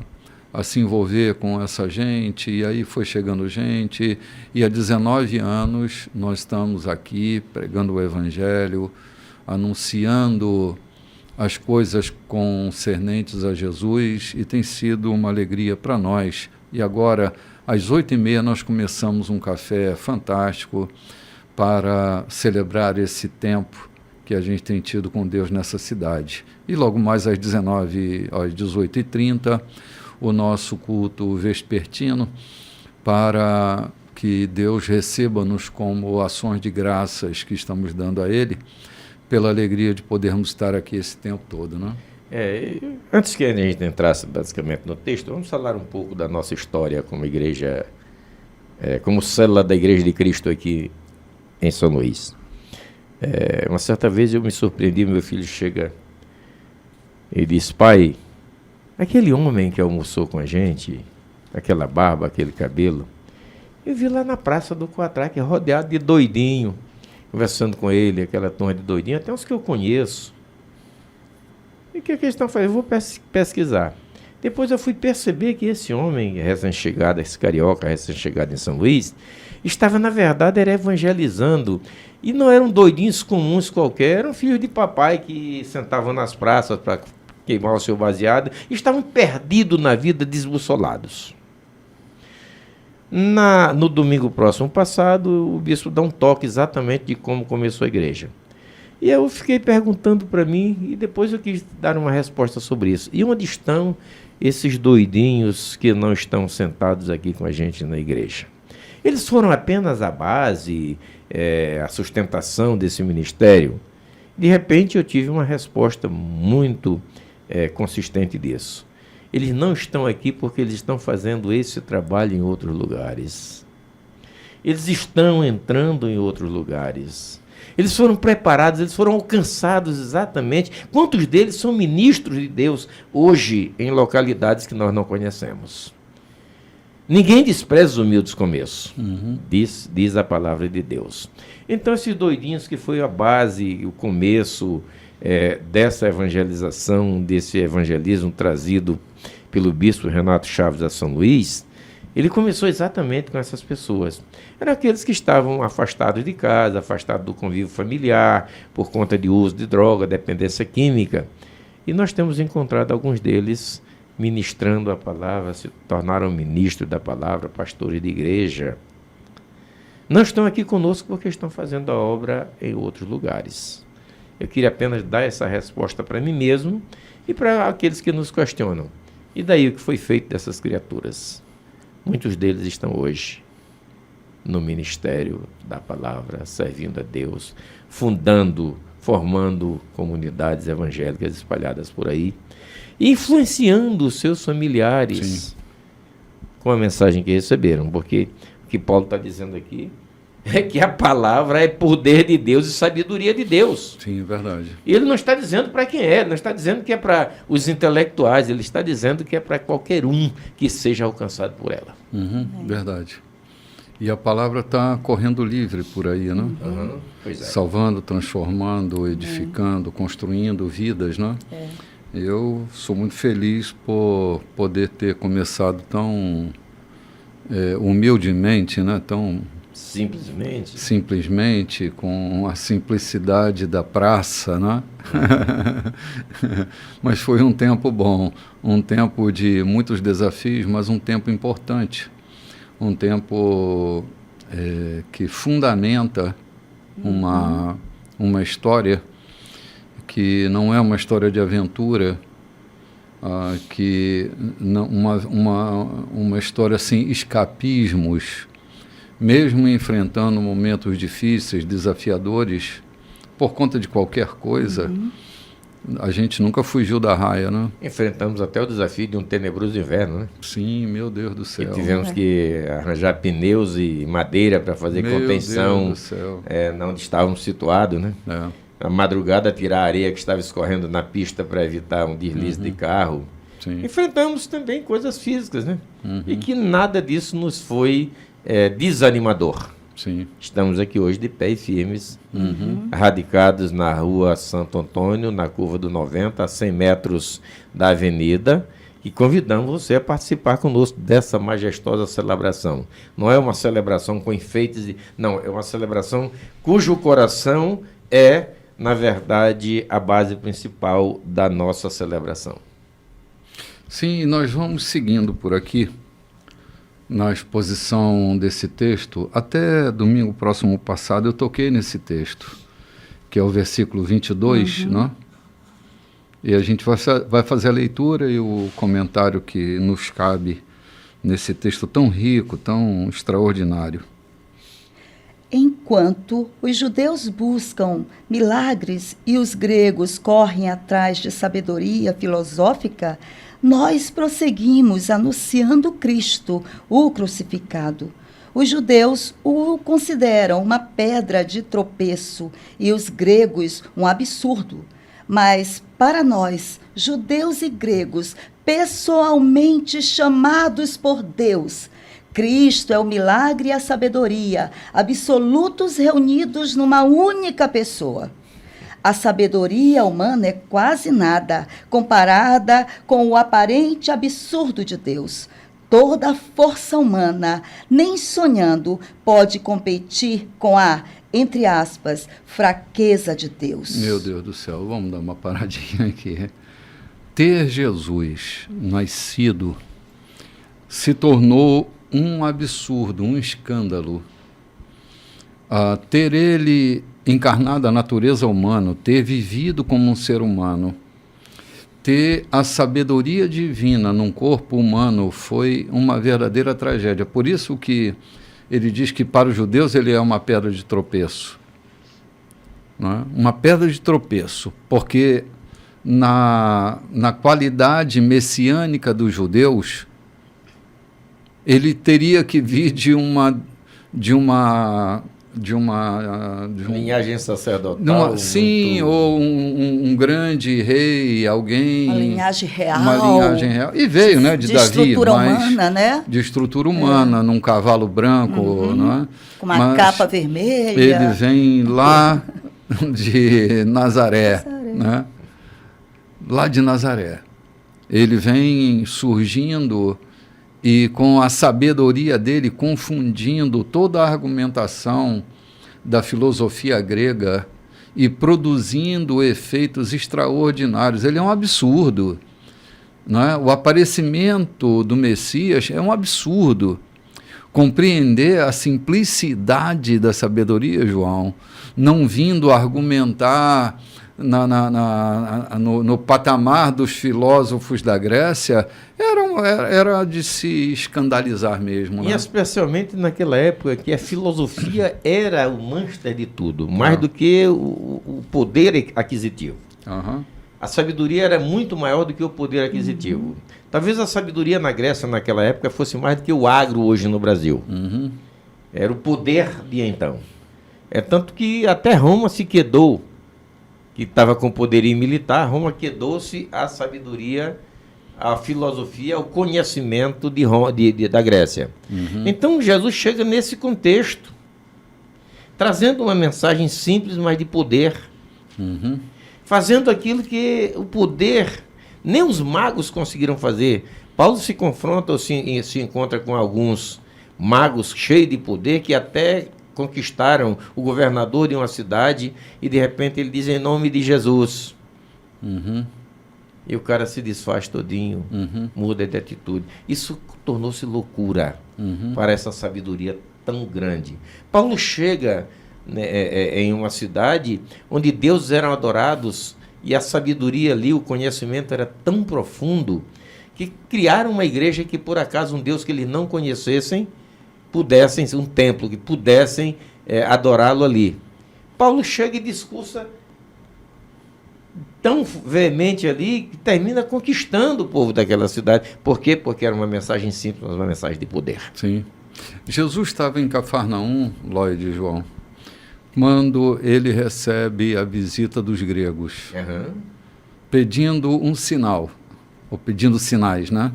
se envolver com essa gente, e aí foi chegando gente, e há 19 anos nós estamos aqui pregando o Evangelho, anunciando as coisas concernentes a Jesus, e tem sido uma alegria para nós. E agora, às 8h30, nós começamos um café fantástico para celebrar esse tempo que a gente tem tido com Deus nessa cidade. E logo mais às 18h30, o nosso culto vespertino, para que Deus receba-nos como ações de graças que estamos dando a Ele, pela alegria de podermos estar aqui esse tempo todo, né? Antes que a gente entrasse basicamente no texto, vamos falar um pouco da nossa história como igreja, como célula da Igreja de Cristo aqui em São Luís. Uma certa vez eu me surpreendi, meu filho chega e diz: pai, aquele homem que almoçou com a gente, aquela barba, aquele cabelo, eu vi lá na Praça do Quatraque, rodeado de doidinho, conversando com ele, aquela turma de doidinho, até uns que eu conheço. E o que eles estão fazendo? Eu vou pesquisar. Depois eu fui perceber que esse homem recém-chegado, esse carioca recém-chegado em São Luís, estava, na verdade, era evangelizando. E não eram doidinhos comuns qualquer, eram filhos de papai que sentavam nas praças para queimar o seu baseado, e estavam perdidos na vida, desbussolados. No domingo próximo passado, o bispo dá um toque exatamente de como começou a igreja. E eu fiquei perguntando para mim, e depois eu quis dar uma resposta sobre isso. E onde estão esses doidinhos que não estão sentados aqui com a gente na igreja? Eles foram apenas a base, a sustentação desse ministério? De repente eu tive uma resposta muito consistente disso. Eles não estão aqui porque eles estão fazendo esse trabalho em outros lugares. Eles estão entrando em outros lugares. Eles foram preparados, eles foram alcançados exatamente. Quantos deles são ministros de Deus hoje em localidades que nós não conhecemos? Ninguém despreza os humildes começos, diz a palavra de Deus. Então, esses doidinhos que foi a base, o começo dessa evangelização, desse evangelismo trazido pelo bispo Renato Chaves a São Luís, Ele começou exatamente com essas pessoas. Eram aqueles que estavam afastados de casa, afastados do convívio familiar, por conta de uso de droga, dependência química. E nós temos encontrado alguns deles ministrando a palavra, se tornaram ministros da palavra, pastores de igreja. Não estão aqui conosco porque estão fazendo a obra em outros lugares. Eu queria apenas dar essa resposta para mim mesmo e para aqueles que nos questionam. E daí o que foi feito dessas criaturas? Muitos deles estão hoje no ministério da palavra, servindo a Deus, fundando, formando comunidades evangélicas espalhadas por aí, influenciando os seus familiares. Sim. Com a mensagem que receberam, porque o que Paulo está dizendo aqui é que a palavra é poder de Deus e sabedoria de Deus. Sim, é verdade. E ele não está dizendo para quem é, ele não está dizendo que é para os intelectuais, ele está dizendo que é para qualquer um que seja alcançado por ela. Verdade. E a palavra está correndo livre por aí, né? Pois é. Salvando, transformando, edificando, construindo vidas, né? Eu sou muito feliz por poder ter começado tão humildemente, né? Tão simplesmente, com a simplicidade da praça, né? Mas foi um tempo bom, um tempo de muitos desafios, mas um tempo importante, um tempo que fundamenta uma história que não é uma história de aventura, que não, uma história sem escapismos, mesmo enfrentando momentos difíceis, desafiadores, por conta de qualquer coisa, a gente nunca fugiu da raia, né? Enfrentamos até o desafio de um tenebroso inverno, né? Sim, meu Deus do céu. E tivemos que arranjar pneus e madeira para fazer contenção onde estávamos situados, né? A madrugada tirar a areia que estava escorrendo na pista para evitar um deslize de carro. Sim. Enfrentamos também coisas físicas, né? E que nada disso nos foi desanimador. Sim. Estamos aqui hoje de pé e firmes, radicados na rua Santo Antônio, na curva do 90, a 100 metros da avenida, e convidamos você a participar conosco dessa majestosa celebração. Não é uma celebração com enfeites, não, é uma celebração cujo coração é, na verdade, a base principal da nossa celebração. Sim, nós vamos seguindo por aqui, na exposição desse texto. Até domingo próximo passado eu toquei nesse texto, que é o versículo 22, né? E a gente vai fazer a leitura e o comentário que nos cabe nesse texto tão rico, tão extraordinário. Enquanto os judeus buscam milagres e os gregos correm atrás de sabedoria filosófica, nós prosseguimos anunciando Cristo, o crucificado. Os judeus o consideram uma pedra de tropeço e os gregos um absurdo. Mas para nós, judeus e gregos, pessoalmente chamados por Deus, Cristo é o milagre e a sabedoria, absolutos reunidos numa única pessoa. A sabedoria humana é quase nada comparada com o aparente absurdo de Deus. Toda a força humana, nem sonhando, pode competir com a, entre aspas, fraqueza de Deus. Meu Deus do céu, vamos dar uma paradinha aqui. Ter Jesus nascido se tornou um absurdo, um escândalo. Ter ele encarnado a natureza humana, ter vivido como um ser humano, ter a sabedoria divina num corpo humano foi uma verdadeira tragédia. Por isso que ele diz que para os judeus ele é uma pedra de tropeço. Não é? Uma pedra de tropeço, porque na qualidade messiânica dos judeus, ele teria que vir de uma linhagem sacerdotal. Sim, ou um grande rei, alguém... Uma linhagem real. Uma linhagem real. E veio, né, de Davi. De estrutura humana, né? De estrutura humana, num cavalo branco, não é? Com uma capa vermelha. Ele vem lá de Nazaré, né? Lá de Nazaré. Ele vem surgindo e com a sabedoria dele confundindo toda a argumentação da filosofia grega e produzindo efeitos extraordinários. Ele é um absurdo, não é? O aparecimento do Messias é um absurdo. Compreender a simplicidade da sabedoria, João, não vindo argumentar no patamar dos filósofos da Grécia, era de se escandalizar mesmo. E né? especialmente naquela época que a filosofia era o manchester de tudo, mais do que o poder aquisitivo. Uhum. A sabedoria era muito maior do que o poder aquisitivo. Talvez a sabedoria na Grécia naquela época fosse mais do que o agro hoje no Brasil. Uhum. Era o poder de então. É tanto que até Roma se quedou, que estava com poderio militar, Roma quedou-se a sabedoria, a filosofia, o conhecimento da Grécia. Uhum. Então Jesus chega nesse contexto, trazendo uma mensagem simples, mas de poder. Uhum. Fazendo aquilo que o poder, nem os magos conseguiram fazer. Paulo se confronta ou se encontra com alguns magos cheios de poder que até conquistaram o governador de uma cidade e de repente ele diz em nome de Jesus. Uhum. E o cara se desfaz todinho, muda de atitude. Isso tornou-se loucura para essa sabedoria tão grande. Paulo chega em uma cidade onde deuses eram adorados e a sabedoria ali, o conhecimento era tão profundo que criaram uma igreja que por acaso um Deus que eles não conhecessem pudessem, um templo que pudessem adorá-lo ali. Paulo chega e discursa tão veemente ali que termina conquistando o povo daquela cidade. Por quê? Porque era uma mensagem simples, mas uma mensagem de poder. Sim. Jesus estava em Cafarnaum, Lloyd e João, quando ele recebe a visita dos gregos, pedindo um sinal, ou pedindo sinais, né?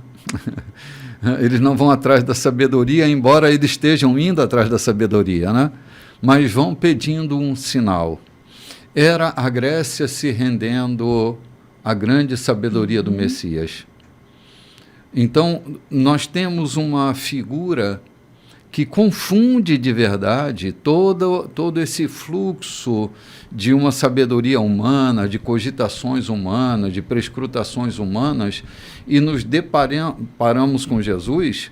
Eles não vão atrás da sabedoria, embora eles estejam indo atrás da sabedoria, né? Mas vão pedindo um sinal. Era a Grécia se rendendo à grande sabedoria do Messias. Então, nós temos uma figura que confunde de verdade todo esse fluxo de uma sabedoria humana, de cogitações humanas, de prescrutações humanas, e nos deparamos com Jesus,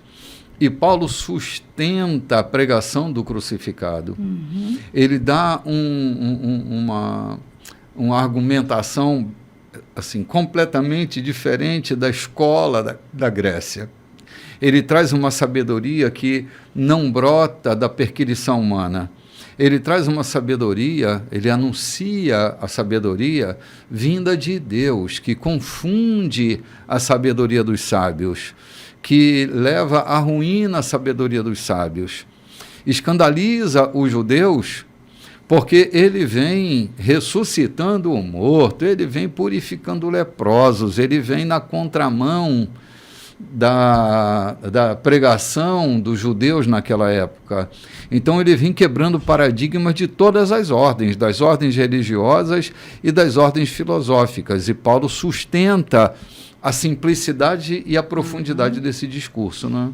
e Paulo sustenta a pregação do crucificado. Ele dá uma argumentação assim, completamente diferente da escola da Grécia. Ele traz uma sabedoria que não brota da perquisição humana. Ele traz uma sabedoria, ele anuncia a sabedoria vinda de Deus, que confunde a sabedoria dos sábios, que leva à ruína a sabedoria dos sábios. Escandaliza os judeus, porque ele vem ressuscitando o morto, ele vem purificando leprosos, ele vem na contramão da pregação dos judeus naquela época. Então ele vem quebrando paradigmas de todas as ordens, das ordens religiosas e das ordens filosóficas, e Paulo sustenta a simplicidade e a profundidade desse discurso, né?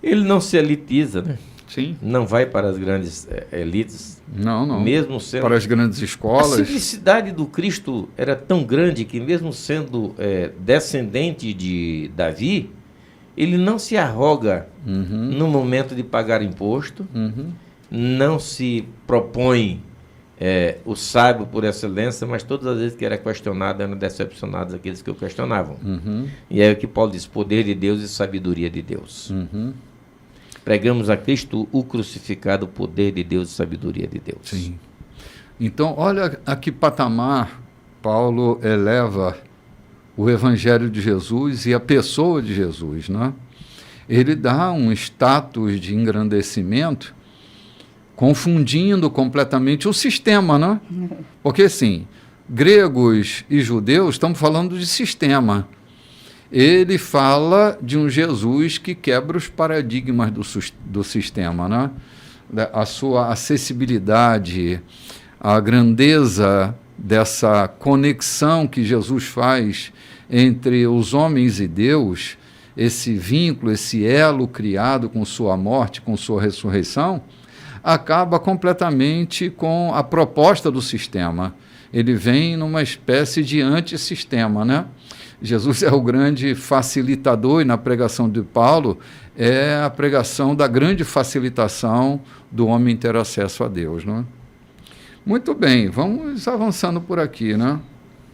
Ele não se elitiza, né? Sim. Não vai para as grandes elites. Não. Mesmo sendo... Para as grandes escolas. A simplicidade do Cristo era tão grande que, mesmo sendo descendente de Davi, ele não se arroga no momento de pagar imposto, não se propõe o sábio por excelência, mas todas as vezes que era questionado, eram decepcionados aqueles que o questionavam. E é o que Paulo diz: poder de Deus e sabedoria de Deus. Pregamos a Cristo o crucificado, o poder de Deus e sabedoria de Deus. Sim. Então, olha a que patamar Paulo eleva o Evangelho de Jesus e a pessoa de Jesus, né? Ele dá um status de engrandecimento, confundindo completamente o sistema, né? Porque, assim, gregos e judeus, estamos falando de sistema. Ele fala de um Jesus que quebra os paradigmas do sistema, né? A sua acessibilidade, a grandeza dessa conexão que Jesus faz entre os homens e Deus esse vínculo, esse elo criado com sua morte, com sua ressurreição, acaba completamente com a proposta do sistema. Ele vem numa espécie de antissistema, né? Jesus é o grande facilitador, e na pregação de Paulo é a pregação da grande facilitação do homem ter acesso a Deus, não é? Muito bem, vamos avançando por aqui, né?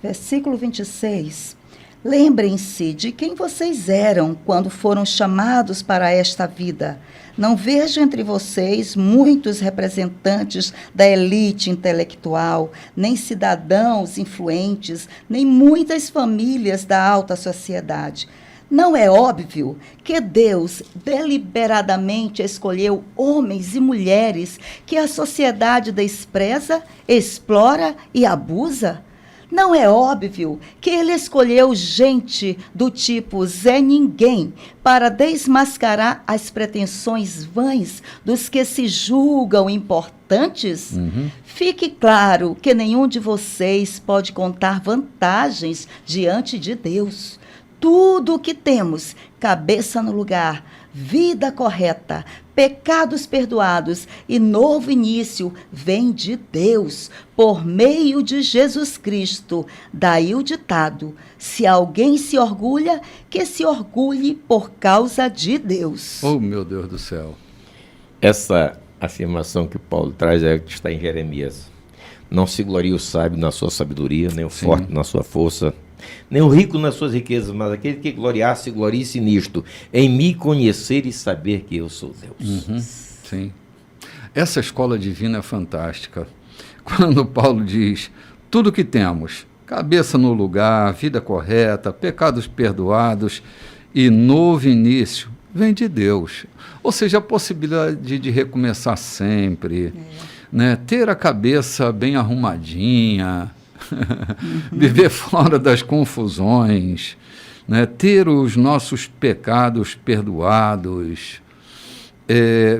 Versículo 26. Lembrem-se de quem vocês eram quando foram chamados para esta vida. Não vejo entre vocês muitos representantes da elite intelectual, nem cidadãos influentes, nem muitas famílias da alta sociedade. Não é óbvio que Deus deliberadamente escolheu homens e mulheres que a sociedade despreza, explora e abusa? Não é óbvio que ele escolheu gente do tipo Zé Ninguém para desmascarar as pretensões vãs dos que se julgam importantes? Fique claro que nenhum de vocês pode contar vantagens diante de Deus. Tudo o que temos, cabeça no lugar, vida correta, pecados perdoados e novo início, vem de Deus, por meio de Jesus Cristo. Daí o ditado: se alguém se orgulha, que se orgulhe por causa de Deus. Oh, meu Deus do céu. Essa afirmação que Paulo traz é que está em Jeremias. Não se glorie o sábio na sua sabedoria, nem o forte na sua força, nem o rico nas suas riquezas, mas aquele que gloriar-se, glorie-se nisto, em me conhecer e saber que eu sou Deus. Sim. Essa escola divina é fantástica. Quando Paulo diz, tudo que temos, cabeça no lugar, vida correta, pecados perdoados e novo início, vem de Deus. Ou seja, a possibilidade de recomeçar sempre, né? Ter a cabeça bem arrumadinha, viver fora das confusões, né? Ter os nossos pecados perdoados,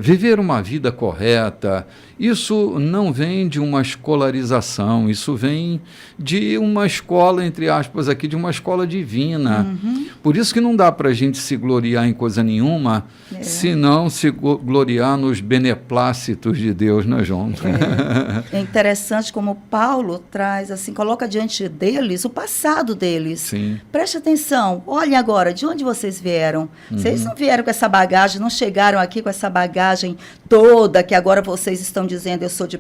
viver uma vida correta. Isso não vem de uma escolarização, isso vem de uma escola, entre aspas, aqui, de uma escola divina. Por isso que não dá para a gente se gloriar em coisa nenhuma, se não se gloriar nos beneplácitos de Deus, né, João? É interessante como Paulo traz, assim, coloca diante deles o passado deles. Sim. Preste atenção, olhem agora, de onde vocês vieram? Vocês não vieram com essa bagagem, não chegaram aqui com essa bagagem toda, que agora vocês estão dizendo, eu sou de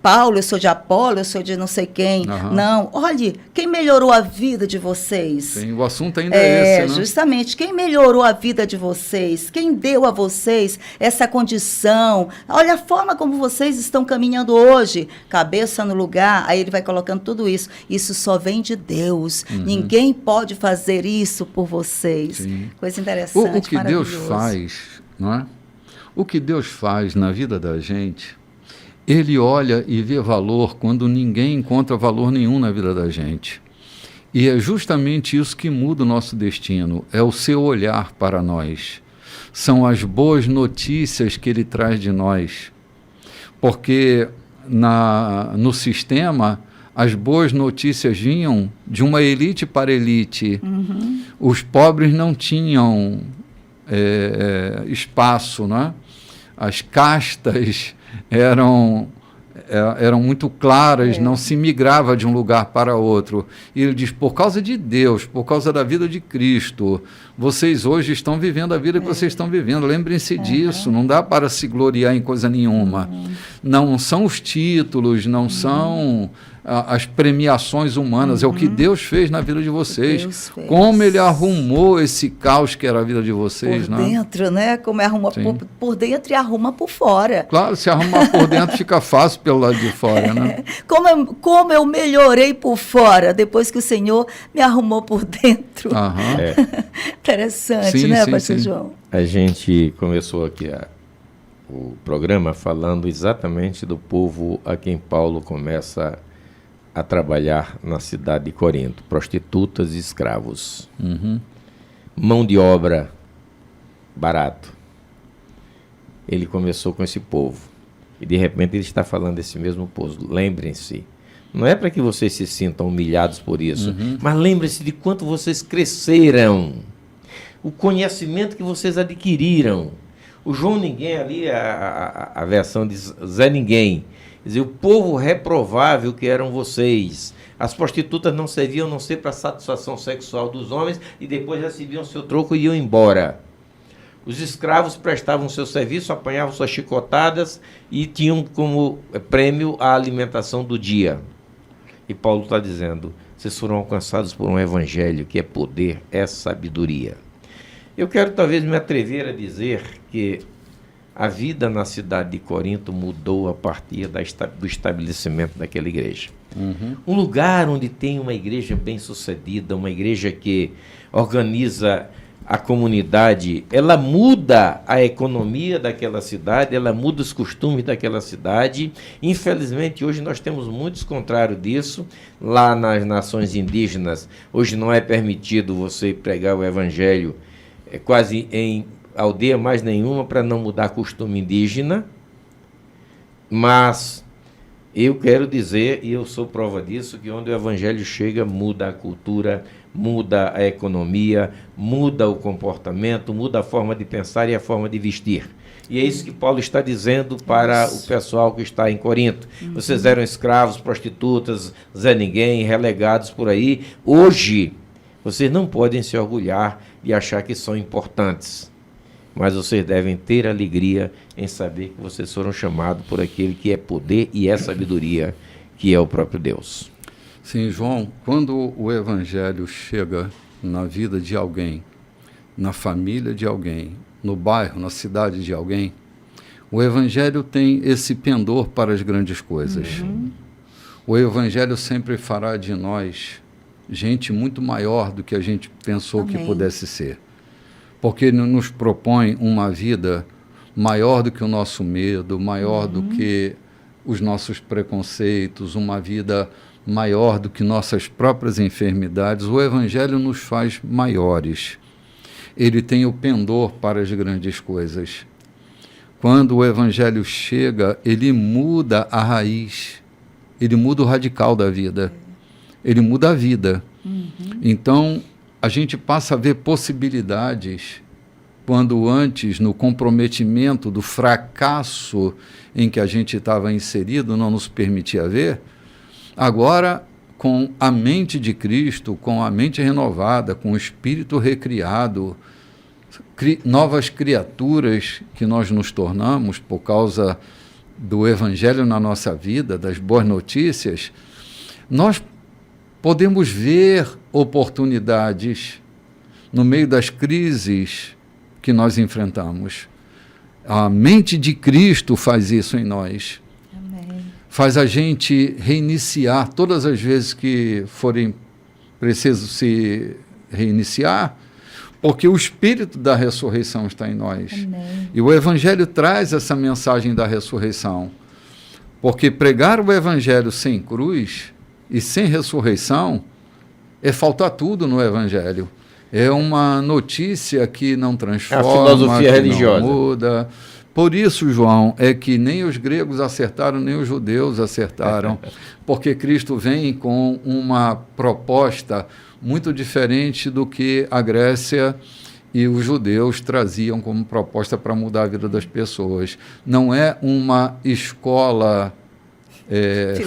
Paulo, eu sou de Apolo, eu sou de não sei quem. Não, olhe, quem melhorou a vida de vocês? Sim, o assunto ainda é esse, né? Justamente, quem melhorou a vida de vocês? Quem deu a vocês essa condição? Olha a forma como vocês estão caminhando hoje, cabeça no lugar, aí ele vai colocando tudo isso. Isso só vem de Deus. Ninguém pode fazer isso por vocês. Sim. Coisa interessante, o que Deus maravilhoso. faz, não é? O que Deus faz na vida da gente, Ele olha e vê valor quando ninguém encontra valor nenhum na vida da gente. E é justamente isso que muda o nosso destino, é o seu olhar para nós. São as boas notícias que Ele traz de nós. Porque no sistema, as boas notícias vinham de uma elite para elite. Os pobres não tinham espaço, né? As castas eram muito claras, não se migrava de um lugar para outro. E ele diz, por causa de Deus, por causa da vida de Cristo, vocês hoje estão vivendo a vida que vocês estão vivendo. Lembrem-se disso, não dá para se gloriar em coisa nenhuma. Não são os títulos, não são as premiações humanas, é o que Deus fez na vida de vocês. Como Ele arrumou esse caos que era a vida de vocês. Por dentro, né? Como arruma por dentro e arruma por fora. Claro, se arrumar por dentro fica fácil pelo lado de fora, né? Como eu melhorei por fora, depois que o Senhor me arrumou por dentro. Interessante, né, Pastor João? A gente começou aqui o programa falando exatamente do povo a quem Paulo começa a trabalhar na cidade de Corinto, prostitutas e escravos. Mão de obra barato. Ele começou com esse povo. E de repente ele está falando desse mesmo povo. Lembrem-se, não é para que vocês se sintam humilhados por isso, mas lembrem-se de quanto vocês cresceram. o conhecimento que vocês adquiriram. O João Ninguém ali, a versão de Zé Ninguém, quer dizer, o povo reprovável que eram vocês. As prostitutas não serviam a não ser para a satisfação sexual dos homens e depois recebiam seu troco e iam embora. Os escravos prestavam seu serviço, apanhavam suas chicotadas e tinham como prêmio a alimentação do dia. E Paulo está dizendo, vocês foram alcançados por um evangelho que é poder, é sabedoria. Eu quero talvez me atrever a dizer que a vida na cidade de Corinto mudou a partir do estabelecimento daquela igreja. Um lugar onde tem uma igreja bem-sucedida, uma igreja que organiza a comunidade, ela muda a economia daquela cidade, ela muda os costumes daquela cidade. Infelizmente, hoje nós temos muitos contrários disso. Lá nas nações indígenas, hoje não é permitido você pregar o evangelho quase em aldeia mais nenhuma para não mudar costume indígena. Mas eu quero dizer, e eu sou prova disso, que onde o evangelho chega, muda a cultura, muda a economia, muda o comportamento, muda a forma de pensar e a forma de vestir. E é isso que Paulo está dizendo para o pessoal que está em Corinto. Vocês eram escravos, prostitutas, Zé Ninguém, relegados por aí. Hoje, vocês não podem se orgulhar de achar que são importantes. Mas vocês devem ter alegria em saber que vocês foram chamados por aquele que é poder e é sabedoria, que é o próprio Deus. Sim, João, quando o evangelho chega na vida de alguém, na família de alguém, no bairro, na cidade de alguém, o evangelho tem esse pendor para as grandes coisas. O evangelho sempre fará de nós gente muito maior do que a gente pensou que pudesse ser. Porque ele nos propõe uma vida maior do que o nosso medo, maior do que os nossos preconceitos, uma vida maior do que nossas próprias enfermidades. O evangelho nos faz maiores. Ele tem o pendor para as grandes coisas. Quando o evangelho chega, ele muda a raiz, ele muda o radical da vida, ele muda a vida. Então, a gente passa a ver possibilidades quando antes, no comprometimento do fracasso em que a gente estava inserido, não nos permitia ver. Agora, com a mente de Cristo, com a mente renovada, com o espírito recriado, novas criaturas que nós nos tornamos por causa do evangelho na nossa vida, das boas notícias, nós podemos ver oportunidades no meio das crises que nós enfrentamos. A mente de Cristo faz isso em nós. Amém. Faz a gente reiniciar todas as vezes que forem preciso se reiniciar, porque o Espírito da ressurreição está em nós. Amém. E o Evangelho traz essa mensagem da ressurreição. Porque pregar o Evangelho sem cruz e sem ressurreição é faltar tudo no Evangelho. É uma notícia que não transforma, a filosofia religiosa. Não muda. Por isso, João, é que nem os gregos acertaram, nem os judeus acertaram, porque Cristo vem com uma proposta muito diferente do que a Grécia e os judeus traziam como proposta para mudar a vida das pessoas. Não é uma escola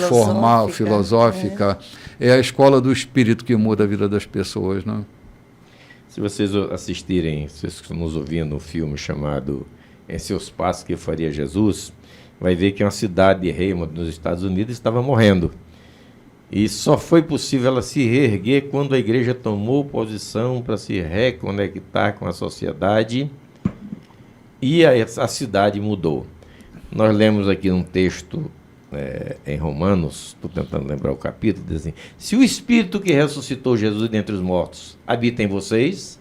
formal, filosófica, é a escola do Espírito que muda a vida das pessoas, não? Se vocês assistirem, vocês que estão nos ouvindo, um filme chamado Em Seus Passos que Faria Jesus, vai ver que uma cidade de Raymond, nos Estados Unidos, estava morrendo. E só foi possível ela se reerguer quando a igreja tomou posição para se reconectar com a sociedade e a cidade mudou. Nós lemos aqui um texto em Romanos, estou tentando lembrar o capítulo, diz assim: se o Espírito que ressuscitou Jesus dentre os mortos habita em vocês,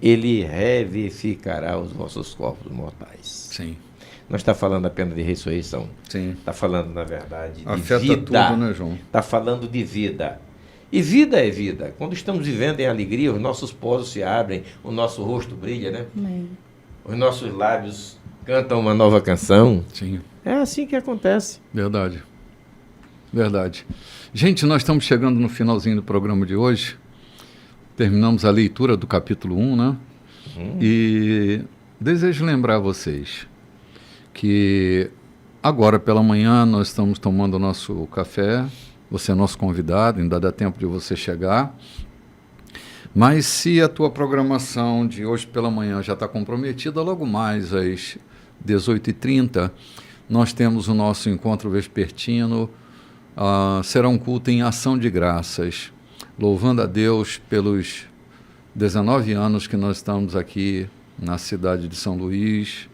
ele revivificará os vossos corpos mortais. Sim. Não está falando apenas de ressurreição. Sim. Está falando, na verdade, de afeta vida. Tudo, né, João? Está falando de vida. E vida é vida. Quando estamos vivendo em alegria, os nossos poros se abrem, o nosso rosto brilha, né? Amém. Os nossos lábios cantam uma nova canção. Sim. É assim que acontece. Verdade. Verdade. Gente, nós estamos chegando no finalzinho do programa de hoje. terminamos a leitura do capítulo 1, né? E desejo lembrar vocês que agora pela manhã nós estamos tomando o nosso café, você é nosso convidado, ainda dá tempo de você chegar. Mas se a tua programação de hoje pela manhã já está comprometida, logo mais às 18h30, nós temos o nosso encontro vespertino. Será um culto em ação de graças, louvando a Deus pelos 19 anos que nós estamos aqui na cidade de São Luís,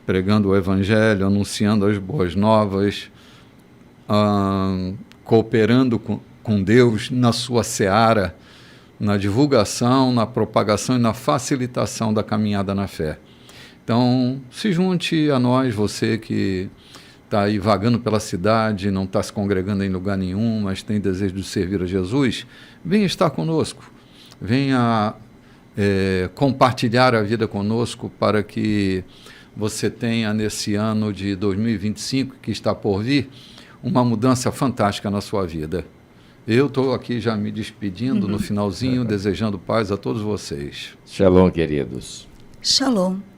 pregando o Evangelho, anunciando as boas novas, cooperando com Deus na sua seara, na divulgação, na propagação e na facilitação da caminhada na fé. Então, se junte a nós, você que está aí vagando pela cidade, não está se congregando em lugar nenhum, mas tem desejo de servir a Jesus, venha estar conosco, venha compartilhar a vida conosco para que você tenha nesse ano de 2025, que está por vir, uma mudança fantástica na sua vida. Eu estou aqui já me despedindo no finalzinho, desejando paz a todos vocês. Shalom, queridos. Shalom.